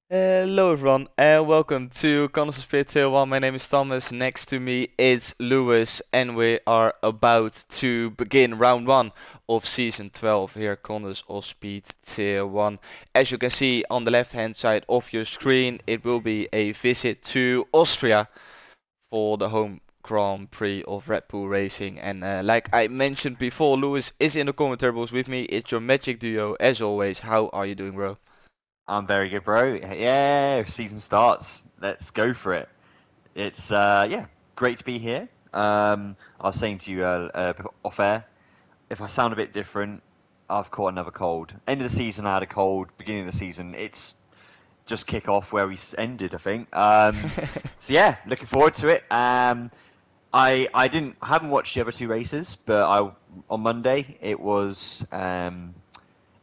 Hello everyone and welcome to Connors Split Tail 1. My name is Thomas, next to me is Lewis and we are about to begin round 1 of season 12 here at Connors of Speed Tier 1. As you can see on the left hand side of your screen, it will be a visit to Austria for the home Grand Prix of Red Bull Racing. And like I mentioned before, Lewis is in the commentary box with me. It's your magic duo as always. How are you doing, bro? I'm very good, bro. Yeah, season starts. Let's go for it. It's yeah, great to be here. I was saying to you off air, if I sound a bit different, I've caught another cold. End of the season, I had a cold. Beginning of the season, it's just kick off where we ended, I think. So yeah, looking forward to it. I haven't watched the other two races, but I on Monday it was fun.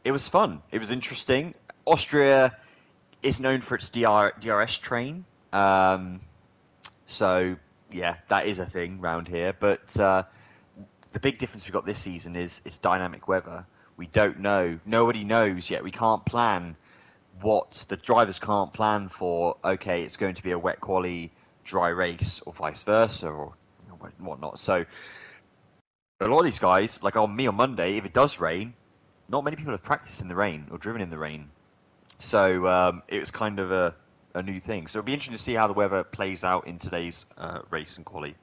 It was interesting. Austria is known for its DRS train. So yeah, that is a thing round here. But the big difference we've got this season is it's dynamic weather. We don't know. Nobody knows yet. We can't plan what the drivers can't plan for. Okay, it's going to be a wet quali dry race, or vice versa, or whatnot. So a lot of these guys, like on me on Monday, if it does rain, not many people have practiced in the rain or driven in the rain. So it was kind of a new thing. So it'll be interesting to see how the weather plays out in today's race and quali.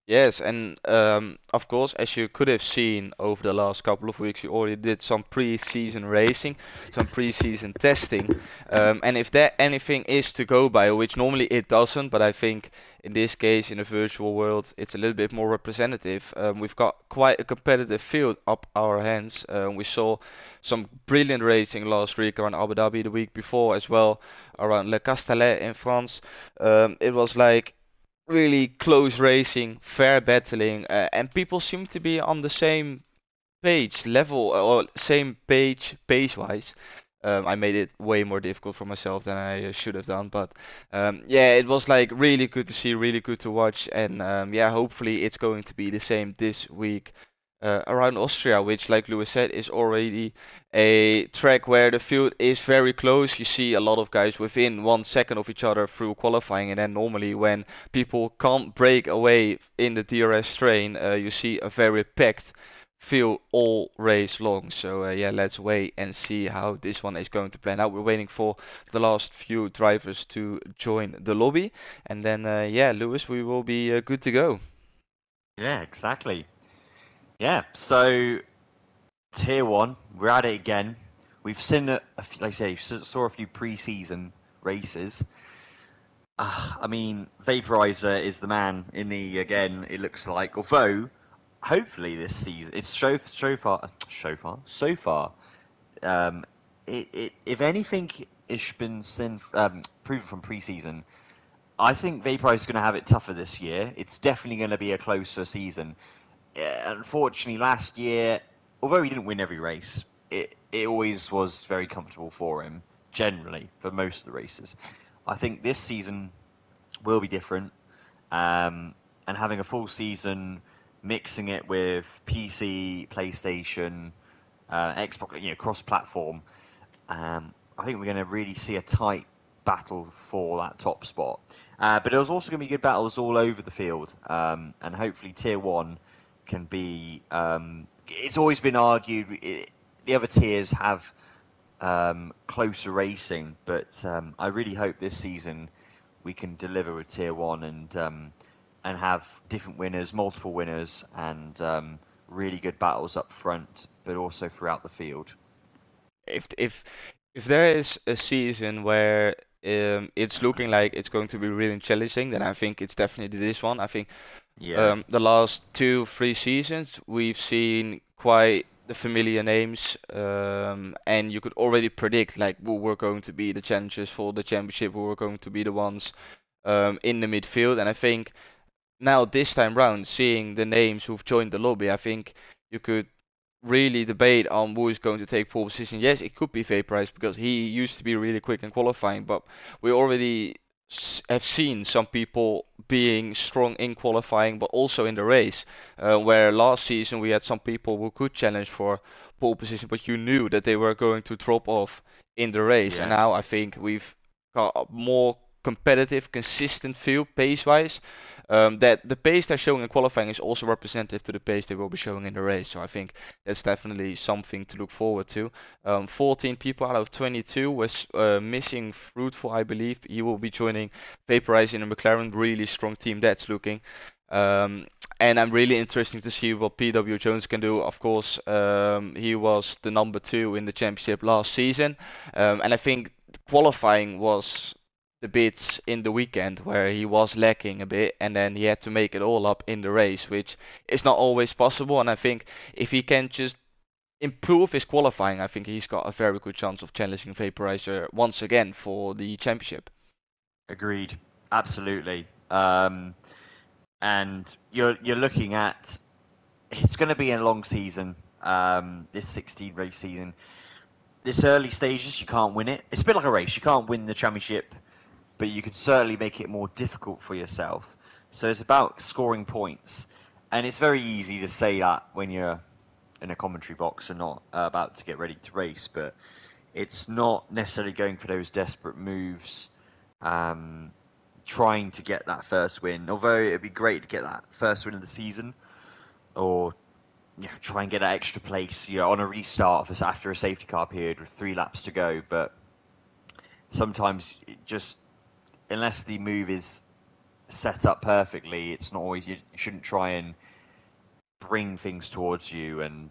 Yes, and of course, as you could have seen over the last couple of weeks, you already did some pre-season racing, some pre-season testing. And if there anything is to go by, which normally it doesn't, but I think in this case, in a virtual world, it's a little bit more representative. We've got quite a competitive field up our hands. We saw some brilliant racing last week around Abu Dhabi, the week before as well, around Le Castellet in France. It was like really close racing, fair battling, and people seem to be on the same page level or same page pace-wise. I made it way more difficult for myself than I should have done, but yeah, it was like really good to see, really good to watch, and yeah, hopefully it's going to be the same this week around Austria, which, like Lewis said, is already a track where the field is very close. You see a lot of guys within 1 second of each other through qualifying, and then normally when people can't break away in the DRS train, you see a very packed field all race long. So yeah, let's wait and see how this one is going to plan out. We're waiting for the last few drivers to join the lobby, and then yeah, Lewis, we will be good to go. Yeah, exactly. Yeah, so tier one, we're at it again. We've seen a few, like I say, saw a few pre-season races. I mean, Vaporizer is the man in the again. It looks like, although hopefully this season it's so far. Um, if anything has been proven from preseason, I think Vaporizer is going to have it tougher this year. It's definitely going to be a closer season. Unfortunately, last year, although he didn't win every race, it always was very comfortable for him. Generally, for most of the races, I think this season will be different. And having a full season, mixing it with PC, PlayStation, Xbox, cross-platform, I think we're going to really see a tight battle for that top spot. But there's also going to be good battles all over the field, and hopefully Tier One can be. It's always been argued the other tiers have closer racing, but I really hope this season we can deliver with Tier One and have different winners, multiple winners, and really good battles up front, but also throughout the field. If there is a season where it's looking like it's going to be really challenging, then I think it's definitely this one. I think Yeah, the last 2, 3 seasons we've seen quite the familiar names, and you could already predict like who were going to be the challengers for the championship, who were going to be the ones in the midfield. And I think now this time round, seeing the names who've joined the lobby, I think you could really debate on who is going to take pole position. Yes, it could be Vaporize because he used to be really quick in qualifying, but we already have seen some people being strong in qualifying, but also in the race. Where last season we had some people who could challenge for pole position, but you knew that they were going to drop off in the race. And yeah, now I think we've got a more competitive, consistent feel pace-wise. That the pace they're showing in qualifying is also representative to the pace they will be showing in the race. So I think that's definitely something to look forward to. 14 people out of 22 was missing Fruitful, I believe. He will be joining Vaporize in a McLaren, really strong team that's looking. Um, and I'm really interested to see what PW Jones can do. Of course, he was the number 2 in the championship last season. And I think qualifying was the bits in the weekend where he was lacking a bit, and then he had to make it all up in the race, which is not always possible. And I think if he can just improve his qualifying, I think he's got a very good chance of challenging Vaporizer once again for the championship. Agreed. Absolutely. And you're looking at it's going to be a long season. This 16 race season. This early stages, you can't win it. It's a bit like a race. You can't win the championship, but you can certainly make it more difficult for yourself. So it's about scoring points, and it's very easy to say that when you're in a commentary box and not about to get ready to race. But it's not necessarily going for those desperate moves, um, trying to get that first win. Although it'd be great to get that first win of the season, or try and get that extra place, on a restart after a safety car period with 3 laps to go. But sometimes it just, unless the move is set up perfectly, it's not always. You shouldn't try and bring things towards you and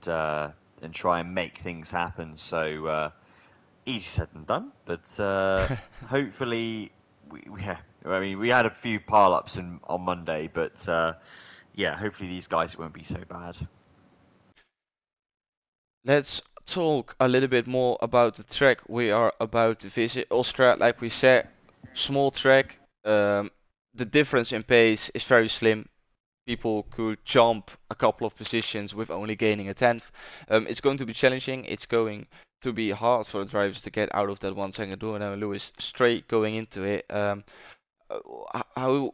try and make things happen. So easy said than done, but hopefully, yeah. I mean, we had a few pile-ups on Monday, but yeah, hopefully these guys won't be so bad. Let's talk a little bit more about the track we are about to visit. Austria, like we said, small track. The difference in pace is very slim. People could jump a couple of positions with only gaining a tenth. It's going to be challenging. It's going to be hard for the drivers to get out of that 1 second rule. And Lewis straight going into it. How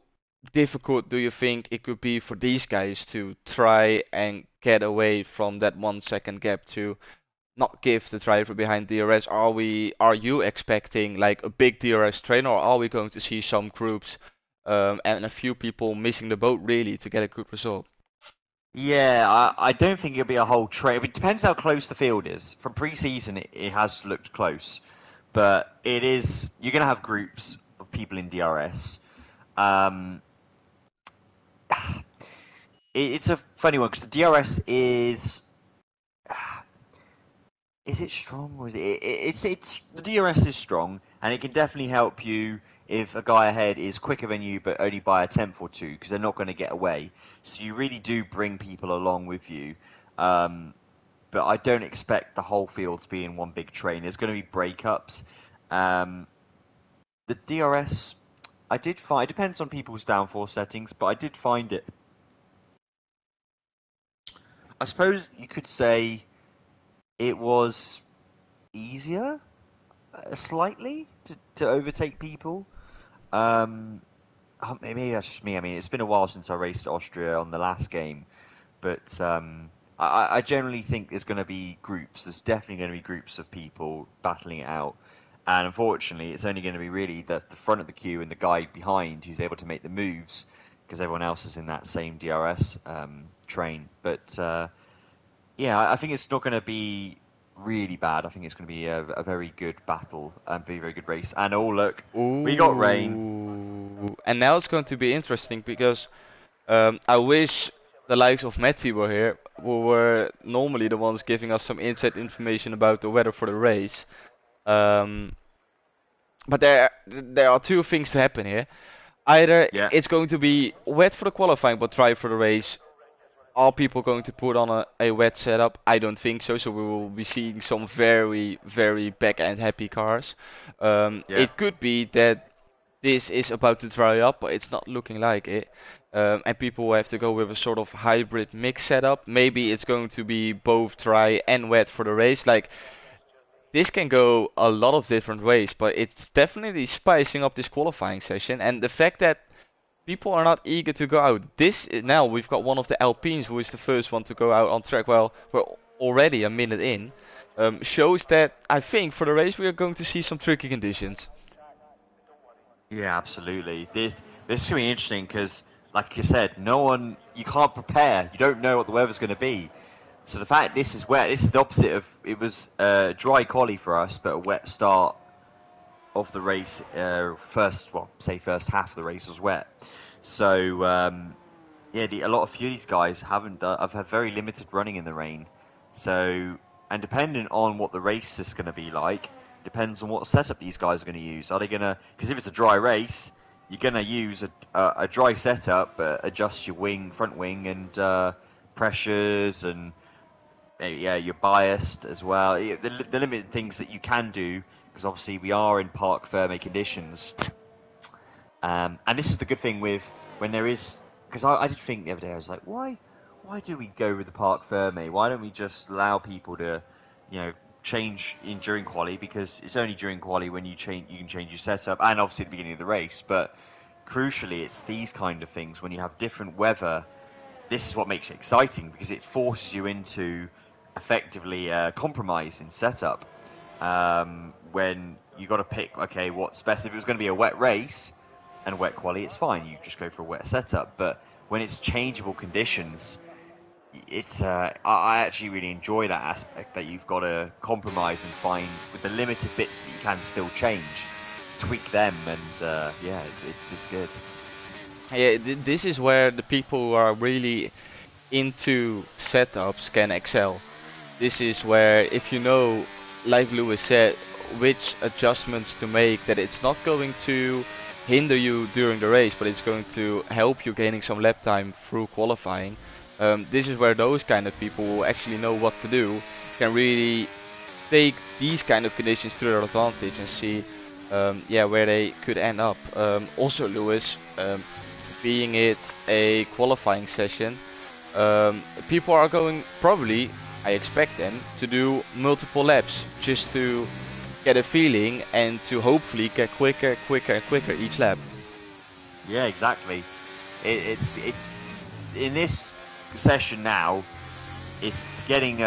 difficult do you think it could be for these guys to try and get away from that 1 second gap to not give the driver behind DRS? Are you expecting like a big DRS train, or are we going to see some groups and a few people missing the boat really to get a good result? Yeah, I don't think it'll be a whole train. It depends how close the field is. From pre-season, it has looked close, but it is. You're going to have groups of people in DRS. Um, it's a funny one because the DRS is. Is it strong or is it's the DRS is strong and it can definitely help you if a guy ahead is quicker than you but only by a tenth or two because they're not going to get away. So you really do bring people along with you. Um, but I don't expect the whole field to be in one big train. There's going to be breakups. Um, the DRS, I did find, it depends on people's downforce settings, but I did find it. I suppose you could say it was easier slightly to overtake people. Um, maybe that's just me. I mean, it's been a while since I raced Austria on the last game, but I generally think there's going to be groups. There's definitely going to be groups of people battling it out. And unfortunately, it's only going to be really the front of the queue and the guy behind who's able to make the moves because everyone else is in that same DRS train. But yeah, I think it's not going to be really bad. I think it's going to be a very good battle and be a very good race. And oh, look, we got rain. Ooh, and now it's going to be interesting because I wish the likes of Matty were here, who were normally the ones giving us some inside information about the weather for the race. Um, but there are two things to happen here. Either Yeah, it's going to be wet for the qualifying but dry for the race. Are people going to put on a wet setup? I don't think so. So we will be seeing some very, very back end happy cars. yeah. It could be that this is about to dry up, but it's not looking like it. And people will have to go with a sort of hybrid mix setup. Maybe it's going to be both dry and wet for the race. Like this can go a lot of different ways, but it's definitely spicing up this qualifying session. And the fact that people are not eager to go out. Now we've got one of the Alpines who is the first one to go out on track. Well, we're already a minute in. Shows that I think for the race we are going to see some tricky conditions. Yeah, absolutely. This is gonna be interesting because, like you said, you can't prepare. You don't know what the weather's going to be. So the fact this is wet, this is the opposite of it was dry quali for us, but a wet start of the race. First half of the race was wet. So yeah, a lot of few of these guys haven't done. I've had very limited running in the rain. So, and depending on what the race is going to be like, depends on what setup these guys are going to use. Are they going to? Because if it's a dry race, you're going to use a dry setup, adjust your front wing, and pressures, and yeah, you're biased as well. The limited things that you can do, because obviously we are in parc ferme conditions. And this is the good thing with when there is, because I did think the other day, I was like, why do we go with the parc ferme? Why don't we just allow people to, you know, change in during quali? Because it's only during quali when you can change your setup, and obviously at the beginning of the race. But crucially, it's these kind of things when you have different weather. This is what makes it exciting because it forces you into effectively compromise in setup. When you got to pick, okay, what's best? If it was going to be a wet race and wet quali, it's fine. You just go for a wet setup. But when it's changeable conditions, it's I actually really enjoy that aspect that you've got to compromise and find with the limited bits that you can still change, tweak them, and yeah, it's good. Yeah, this is where the people who are really into setups can excel. This is where if you know, like Lewis said, which adjustments to make, that it's not going to hinder you during the race, but it's going to help you gaining some lap time through qualifying. This is where those kind of people who actually know what to do can really take these kind of conditions to their advantage and see, yeah, where they could end up. Also, Lewis, being it a qualifying session, people are going probably, I expect them, to do multiple laps just to get a feeling and to hopefully get quicker, quicker, and quicker each lap. Yeah, exactly. It's in this session now. It's getting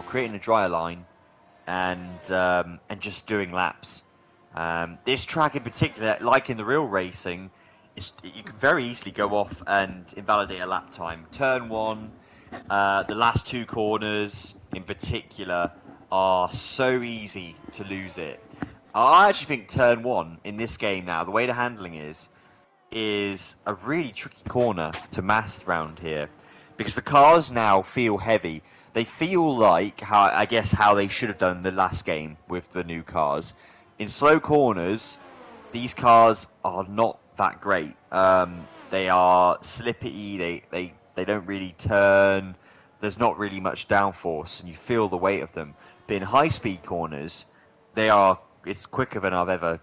creating a dry line and just doing laps. This track in particular, like in the real racing, you can very easily go off and invalidate a lap time. Turn one, the last two corners in particular are so easy to lose it. I actually think turn one in this game now, the way the handling is a really tricky corner to master around here because the cars now feel heavy. They feel like how they should have done in the last game with the new cars. In slow corners, these cars are not that great. They are slippy. They don't really turn. There's not really much downforce, and you feel the weight of them. But in high speed corners, they are. It's quicker than I've ever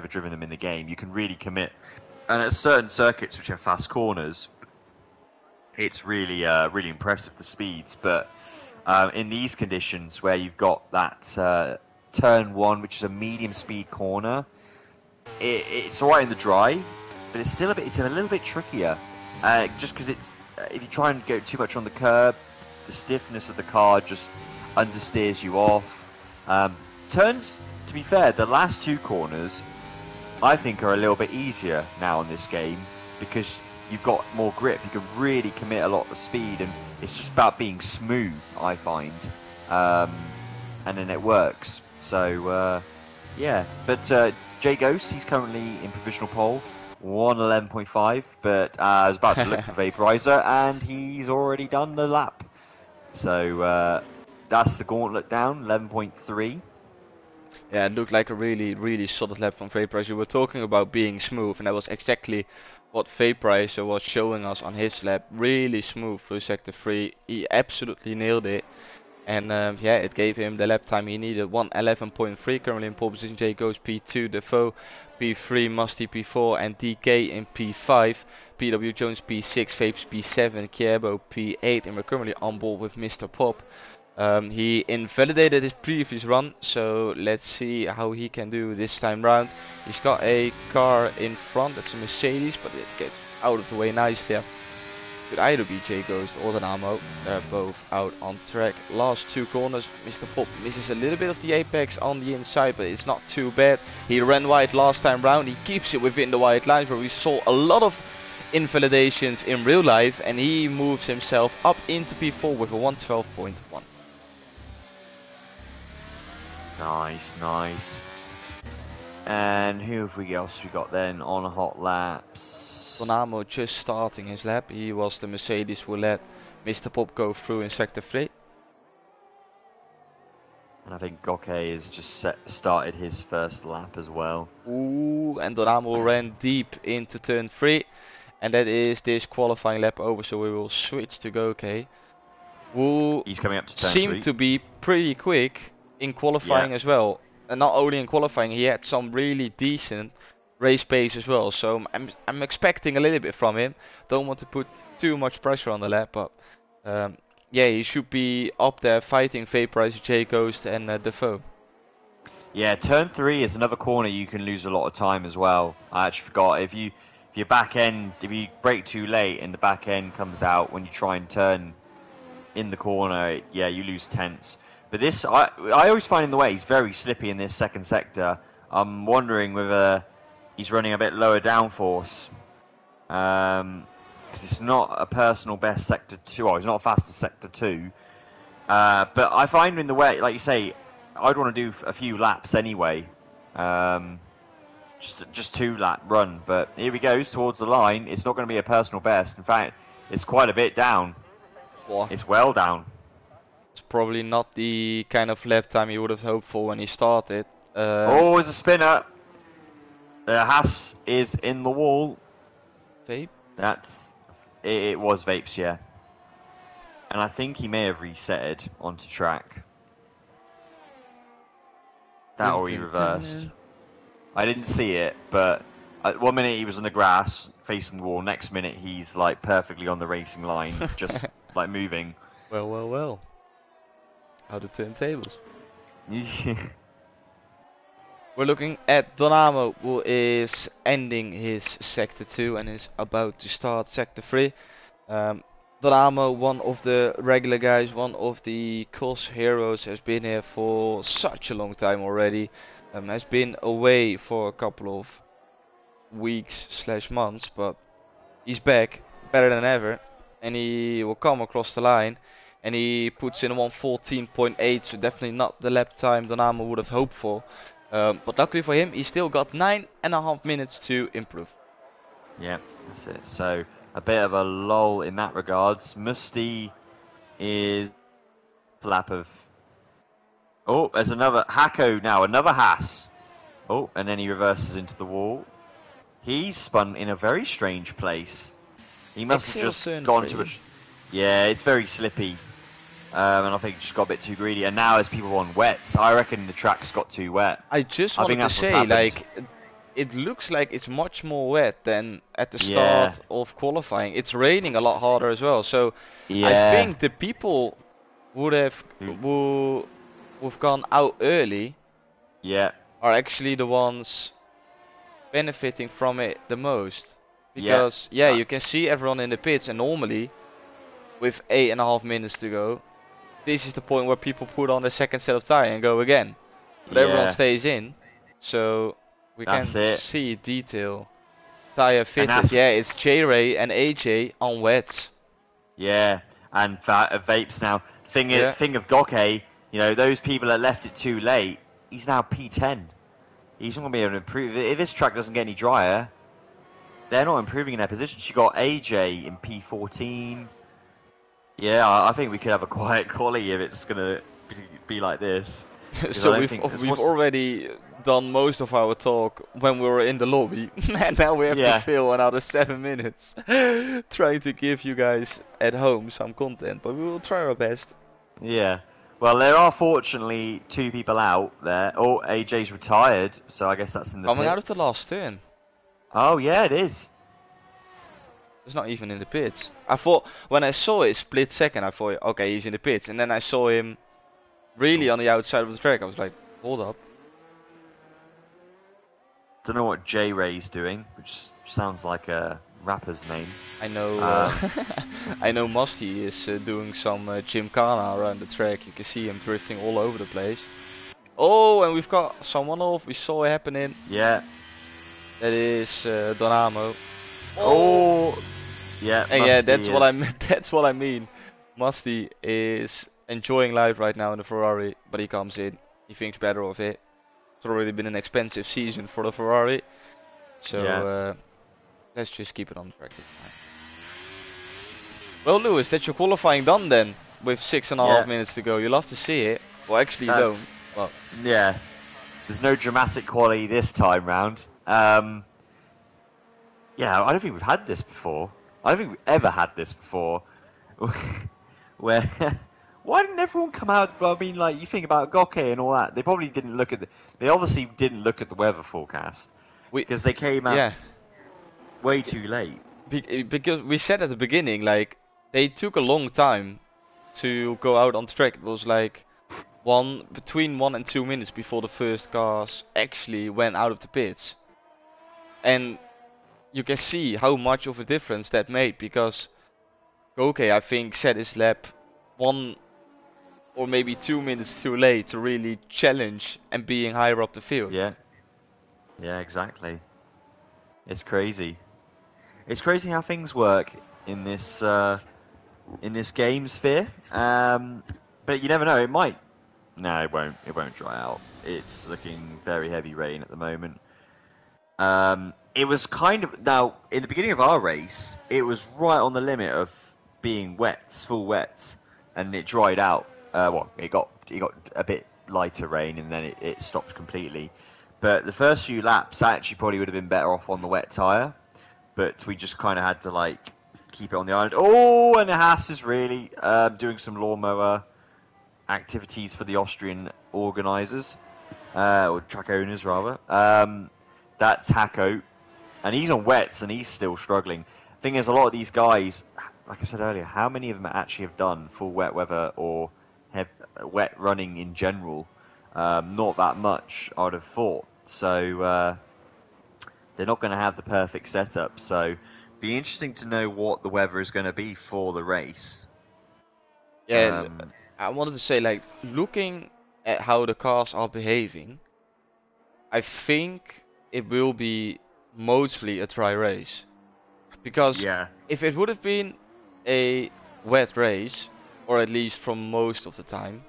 driven them in the game. You can really commit, and at certain circuits which have fast corners, it's really impressive the speeds. But in these conditions where you've got that turn one, which is a medium speed corner, it's all right in the dry, but it's a little bit trickier. Just because it's if you try and go too much on the curb, the stiffness of the car just understeers you off. Turns, to be fair, the last two corners I think are a little bit easier now in this game because you've got more grip. You can really commit a lot of speed, and it's just about being smooth. I find, and then it works. So yeah, but Jay Ghost, he's currently in provisional pole, 1:11.5, but I was about to look for Vaporizer, and he's already done the lap. So that's the gauntlet down, 11.3. Yeah, it looked like a really, really solid lap from Vaporizer. You were talking about being smooth, and that was exactly what Vaporizer was showing us on his lap. Really smooth through sector 3. He absolutely nailed it. And yeah, it gave him the lap time he needed. 1:11.3. Currently in pole position, Jay goes P2, Defoe P3, Musty P4, and DK in P5. PW Jones P6, Vapes P7, Kierbo P8, and we're currently on board with Mr. Pop. He invalidated his previous run, so let's see how he can do this time round. He's got a car in front, that's a Mercedes, but it gets out of the way nicely. Could either be Jay Ghost or Dynamo. They're both out on track. Last two corners, Mr. Pop misses a little bit of the apex on the inside, but it's not too bad. He ran wide last time round. He keeps it within the white lines, where we saw a lot of invalidations in real life, and he moves himself up into P4 with a 112.1. Nice, nice. And who have we else we got then on hot laps? Dynamo just starting his lap. He was the Mercedes who let Mr. Pop go through in sector 3. And I think Goke has just started his first lap as well. Ooh, and Dynamo ran deep into turn 3. And that is this qualifying lap over, so we will switch to Goke. Who He's coming up to turn 3. seemed to be pretty quick in qualifying as well. And not only in qualifying, he had some really decent race pace as well. So I'm expecting a little bit from him. Don't want to put too much pressure on the lap, but yeah, he should be up there fighting Vaporizer, J Ghost, and Defoe. Yeah, turn 3 is another corner you can lose a lot of time as well. I actually forgot, if you brake too late and the back end comes out when you try and turn in the corner, yeah, you lose tenths. But this, I always find in the way he's very slippy in this second sector. I'm wondering whether he's running a bit lower downforce. Because it's not a personal best sector 2, or he's not fastest sector 2. But I find in the way, like you say, I'd want to do a few laps anyway. Just 2-lap run. But here he goes towards the line. It's not going to be a personal best. In fact, it's quite a bit down. What? It's well down. It's probably not the kind of lap time you would have hoped for when he started. Oh, it's a spinner. The Haas is in the wall. Vape? It was Vapes, yeah. And I think he may have reset it onto track. That or he reversed. I didn't see it, but at 1 minute he was on the grass facing the wall. Next minute he's like perfectly on the racing line, just like moving. Well. How the turntables. We're looking at Dynamo, who is ending his sector 2 and is about to start sector 3. Dynamo, one of the regular guys, one of the COS heroes, has been here for such a long time already. Has been away for a couple of weeks / months, but he's back, better than ever, and he will come across the line. And he puts in a 114.8, so definitely not the lap time Dynamo would have hoped for. But luckily for him, he still got 9.5 minutes to improve. Yeah, that's it. So a bit of a lull in that regards. Musty is lap of. Oh, there's another Hako now, another Haas. Oh, and then he reverses into the wall. He's spun in a very strange place. He must have just gone to a. Yeah, it's very slippy. And I think just got a bit too greedy. And now as people on wets, I reckon the track's got too wet. I just wanted to say, like, it looks like it's much more wet than at the start of qualifying. It's raining a lot harder as well. So I think the people would have who've gone out early are actually the ones benefiting from it the most. Because you can see everyone in the pits, and normally with 8.5 minutes to go, this is the point where people put on a second set of tire and go again. But everyone stays in, so we can see detail. Tire fitted, it's J-Ray and AJ on wets. Yeah, and Vapes now. Thing of Goke, you know, those people that left it too late, he's now P10. He's not going to be able to improve. If this track doesn't get any drier, they're not improving in their position. She got AJ in P14. Yeah, I think we could have a quiet quali if it's going to be like this. So we've already done most of our talk when we were in the lobby, and now we have to fill another 7 minutes trying to give you guys at home some content, but we will try our best. Yeah. Well, there are fortunately 2 people out there. Oh, AJ's retired, so I guess that's in the Coming pits. out of the last turn. Oh, yeah, it is. It's not even in the pits. I thought, when I saw it split second, I thought, okay, he's in the pits. And then I saw him really on the outside of the track. I was like, hold up. Don't know what J-Ray's doing, which sounds like a rapper's name. I know, Um, I know Musty is doing some gymkhana around the track. You can see him drifting all over the place. Oh, and we've got someone off. We saw it happening. yeah. That is Donamo. Oh, Oh, yeah. and yeah, that's Musty what I is. meant. That's what I mean. Musty is enjoying life right now in the Ferrari, but he comes in. He thinks better of it. It's already been an expensive season for the Ferrari, Yeah. so let's just keep it on track this time. Well, Lewis, that's your qualifying done then, with 6.5 Yeah. minutes to go. You love to see it. Well, actually, you don't. That's Well, yeah. There's no dramatic quality this time round. Yeah, I don't think we've had this before. I don't think we've ever had this before. Where why didn't everyone come out? I mean, like you think about Goke and all that. They probably didn't look at the. They obviously didn't look at the weather forecast we, because they came out yeah, way too late. because we said at the beginning, like, they took a long time to go out on track. It was like between 1 and 2 minutes before the first cars actually went out of the pits. And you can see how much of a difference that made, because Goke, I think, set his lap 1 or maybe 2 minutes too late to really challenge and being higher up the field. Yeah, yeah, exactly. It's crazy. It's crazy how things work in this game sphere. But you never know. It might. No, it won't. It won't dry out. It's looking very heavy rain at the moment. It was kind of now in the beginning of our race. It was right on the limit of being wets, full wets, and it dried out. Well, it got a bit lighter rain, and then it stopped completely. But the first few laps, I actually probably would have been better off on the wet tire. But we just kind of had to like keep it on the island. Oh, and the Haas is really doing some lawnmower activities for the Austrian organisers, or track owners rather. That's Hacko, and he's on wets and he's still struggling. Thing is, a lot of these guys, like I said earlier, how many of them actually have done full wet weather or have wet running in general? Not that much, I'd have thought. So they're not going to have the perfect setup. So be interesting to know what the weather is going to be for the race. Yeah, I wanted to say, like, looking at how the cars are behaving, I think it will be mostly a dry race. Because Yeah, if it would have been a wet race, or at least from most of the time,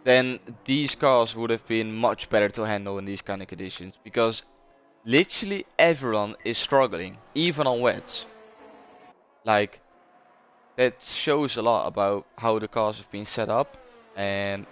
then these cars would have been much better to handle in these kind of conditions. Because literally everyone is struggling, even on wets. Like, that shows a lot about how the cars have been set up. And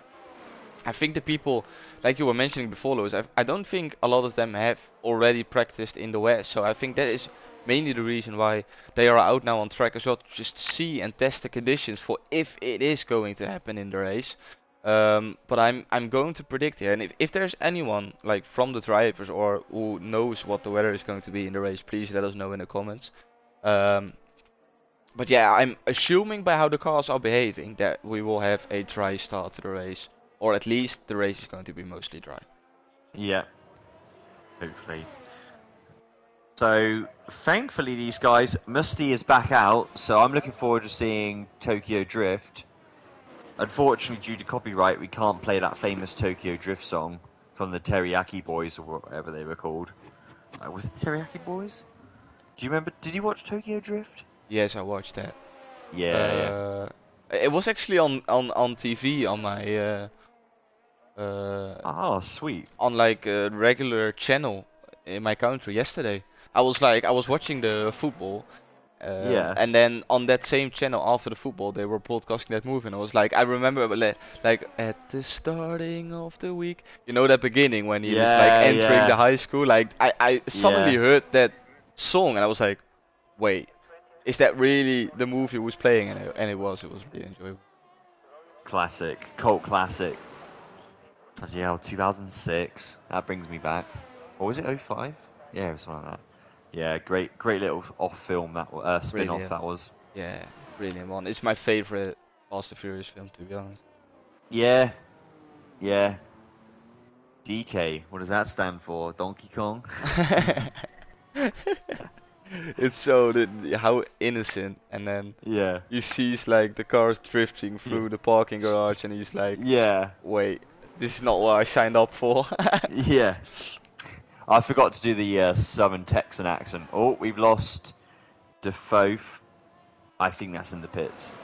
I think the people, like you were mentioning before, Lewis, I don't think a lot of them have already practiced in the West. So I think that is mainly the reason why they are out now on track as well, to just see and test the conditions for if it is going to happen in the race. But I'm going to predict here, and if there's anyone like from the drivers or who knows what the weather is going to be in the race, please let us know in the comments. Um, but yeah, I'm assuming by how the cars are behaving that we will have a dry start to the race. Or at least the race is going to be mostly dry. yeah, hopefully. So thankfully, these guys, Musty is back out, so I'm looking forward to seeing Tokyo Drift. Unfortunately, due to copyright, we can't play that famous Tokyo Drift song from the Teriyaki Boys or whatever they were called. Was it the Teriyaki Boys? Do you remember? Did you watch Tokyo Drift? Yes, I watched that. Yeah, yeah. Uh, it was actually on TV on my uh, Oh, sweet. on like a regular channel in my country yesterday. I was watching the football, Yeah. and then on that same channel after the football they were broadcasting that movie, and I was like, I remember like at the starting of the week, you know, that beginning when he was like Yeah, entering the yeah. high school, like I suddenly Yeah. heard that song and I was like, wait, is that really the movie he was playing? And it was really enjoyable. Classic. Cult classic. Bloody hell, 2006. That brings me back. Or was it '05? Yeah, it was something like that. Yeah, great little off film that spin off Brilliant. that was. Yeah, brilliant one. It's my favorite Fast and Furious film, to be honest. Yeah, yeah. DK. What does that stand for? Donkey Kong. It's so how innocent, and then Yeah. he sees like the cars drifting Yeah. through the parking garage, and he's like, Yeah. "Wait, this is not what I signed up for." Yeah. I forgot to do the Southern Texan accent. Oh, we've lost Defoe. I think that's in the pits.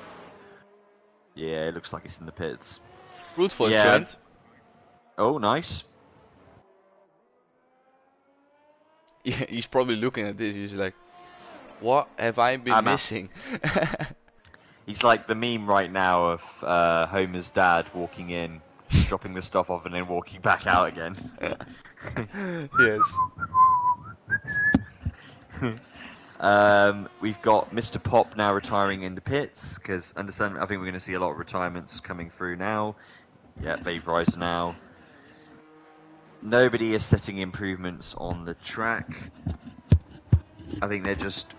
Yeah, it looks like it's in the pits. Fruitful has Yeah. joined. Oh, nice. He's probably looking at this. He's like, "What have I been I'm out. missing?" He's like the meme right now of Homer's dad walking in, dropping the stuff off, and then walking back out again. Yes. We've got Mr. Pop now retiring in the pits because I think we're going to see a lot of retirements coming through now. Yeah, vaporizer now. Nobody is setting improvements on the track. I think they're just.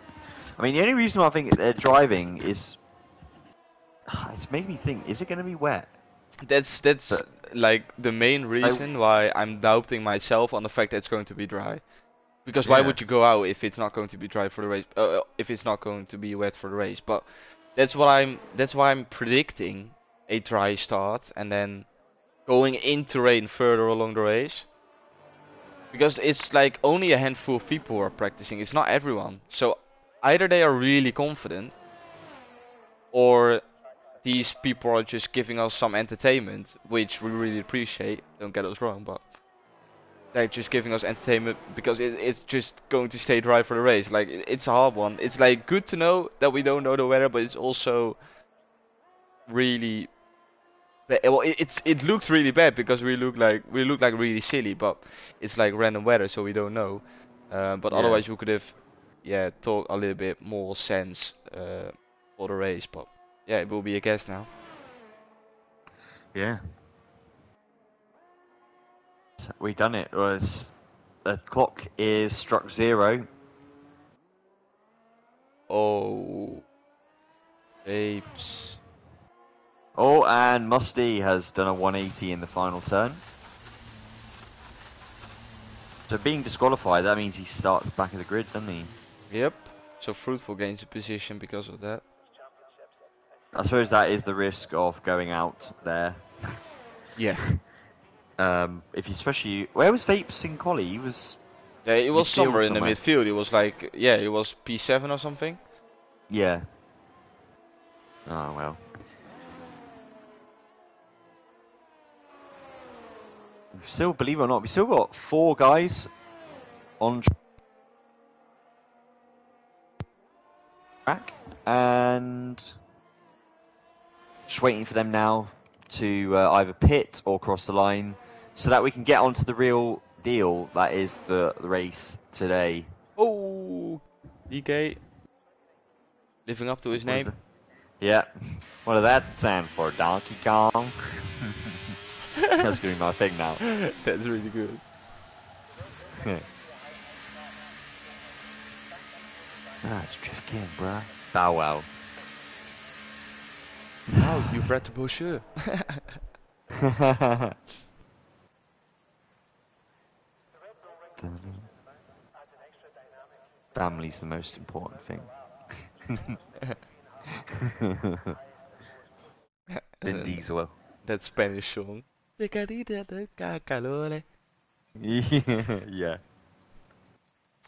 I mean, the only reason why I think they're driving is it's making me think: is it going to be wet? That's But like the main like, reason why I'm doubting myself on the fact that it's going to be dry. Because why yeah, would you go out if it's not going to be dry for the race? If it's not going to be wet for the race? But that's why I'm predicting a dry start and then going into rain further along the race. Because it's like only a handful of people who are practicing. It's not everyone. So either they are really confident, or these people are just giving us some entertainment, which we really appreciate. Don't get us wrong, but they're just giving us entertainment because it's just going to stay dry for the race. Like it's a hard one. It's like good to know that we don't know the weather, but it's also really well. It looked really bad because we look like really silly, but it's like random weather, so we don't know. But yeah, otherwise, we could have talk a little bit more sense for the race. But yeah, it will be a guess now. yeah. We done it. Was the clock is struck 0. Oh, apes. Oh, and Musty has done a 180 in the final turn. So being disqualified, that means he starts back of the grid, doesn't he? Yep. So Fruitful gains a position because of that. I suppose that is the risk of going out there. Yeah. If you especially where was Vapes in quali? He was Yeah, it was midfield somewhere in the somewhere. midfield. It was like, yeah, it was P7 or something. Yeah. Oh well. Still, believe it or not, we still got 4 guys on track, and just waiting for them now to either pit or cross the line, so that we can get onto the real deal. That is the race today. Oh, DK living up to his What is name. it? Yeah. What does that stand for? Donkey Kong? That's gonna be my thing now. That's really good. Ah, it's Drift King, bruh. Bow wow. Wow, you've read the brochure. Family's the most important thing. And Vin then Diesel. that Spanish song. Yeah.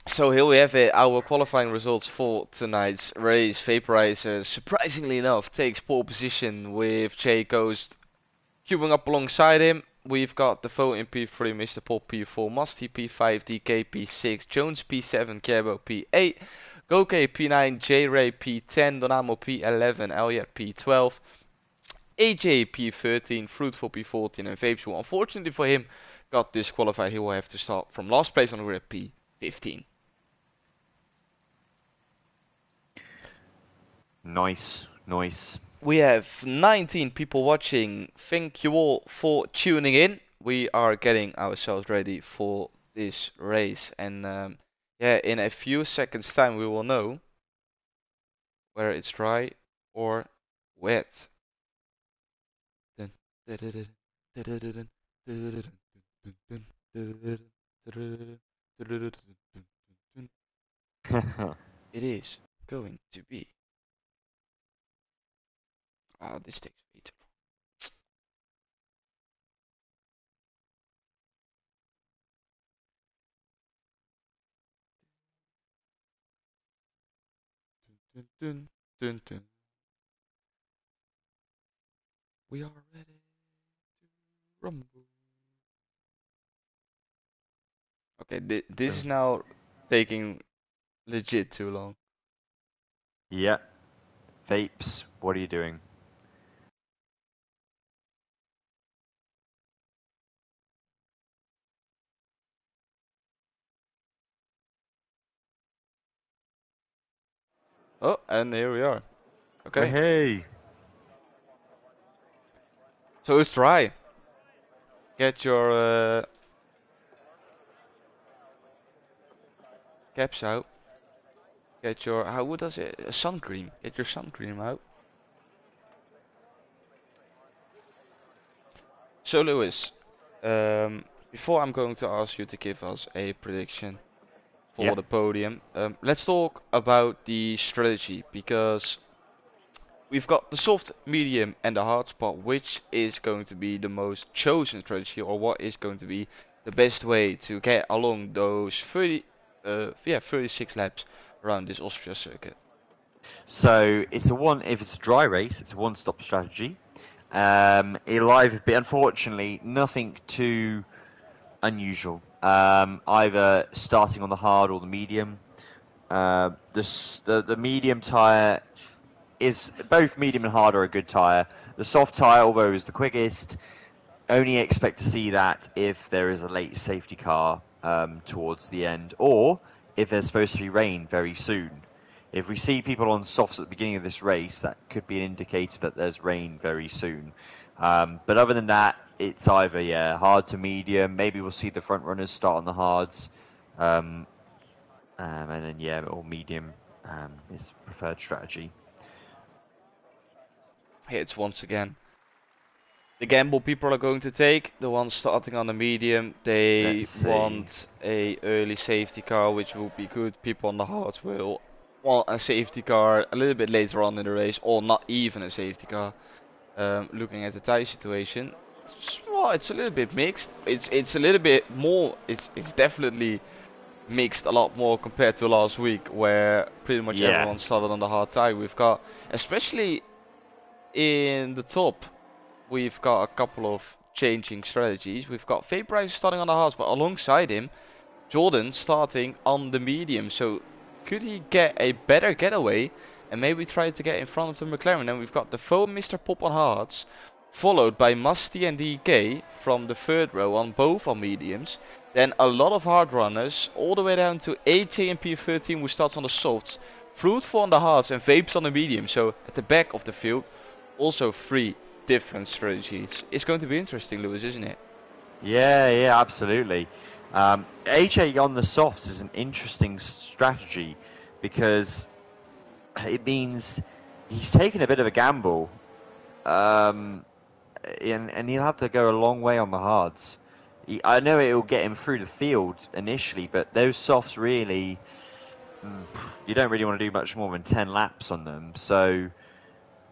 So here we have it, our qualifying results for tonight's race. Vaporizer, surprisingly enough, takes pole position with Jay Coast queuing up alongside him. We've got Defoe in P3, Mr. Pop P4, Musty P5, DK P6, Jones P7, Kerbo P8, Goke P9, J-Ray P10, Donamo P11, Elliot P12, AJ P13, Fruitful P14, and Vapes, who unfortunately for him got disqualified. He will have to start from last place on the grid P15. Nice. We have 19 people watching. Thank you all for tuning in. We are getting ourselves ready for this race, and yeah, in a few seconds' time, we will know whether it's dry or wet. Dun, dun, dun, dun, dun, dun, dun, dun, dun, dun, dun, dun, dun, dun, dun, dun, dun, dun. it is going to be. Ah, this takes way too long. Dun, dun, dun, dun. We are ready to rumble. Okay, this is now taking legit too long. Yeah, vapes, what are you doing? Oh, and here we are. Well, Okay, hey. so let's try. Get your caps out. Get your, how does it? A sun cream. Get your sun cream out. So Lewis, before I'm going to ask you to give us a prediction Yeah. for the podium, let's talk about the strategy because we've got the soft, medium, and the hard spot. Which is going to be the most chosen strategy, or what is going to be the best way to get along those 36 laps around this Austria circuit? So it's a one. If it's a dry race, it's a one-stop strategy. It'll either be, unfortunately, nothing too unusual. Either starting on the hard or the medium. The medium tire is both medium and hard are a good tire. The soft tire, although is the quickest, only expect to see that if there is a late safety car towards the end, or if there's supposed to be rain very soon. If we see people on softs at the beginning of this race, that could be an indicator that there's rain very soon. But other than that, it's either hard to medium. Maybe we'll see the front runners start on the hards, um, and then or medium is preferred strategy. It's once again the gamble people are going to take. The ones starting on the medium, Let's they see. want a early safety car, which will be good. People on the hards will want a safety car a little bit later on in the race, or not even a safety car. Looking at the tire situation, well, it's a little bit mixed. It's a little bit more. It's definitely mixed a lot more compared to last week, where pretty much Yeah. everyone started on the hard tire. We've got, especially in the top, we've got a couple of changing strategies. We've got Vaporizer starting on the hards, but alongside him, Jordan starting on the medium. So could he get a better getaway and maybe try to get in front of the McLaren? Then we've got the foam Mr. Pop on hards, followed by Musty and DK from the third row on both on mediums. Then a lot of hard runners, all the way down to AJ and P13 who starts on the softs, Fruitful on the hards and Vapes on the medium. So at the back of the field, also three different strategies. It's going to be interesting, Lewis, isn't it? Yeah, absolutely. AJ on the softs is an interesting strategy because it means he's taken a bit of a gamble, um, and he'll have to go a long way on the hards. I know it will get him through the field initially, but those softs really, mm, you don't really want to do much more than 10 laps on them. So,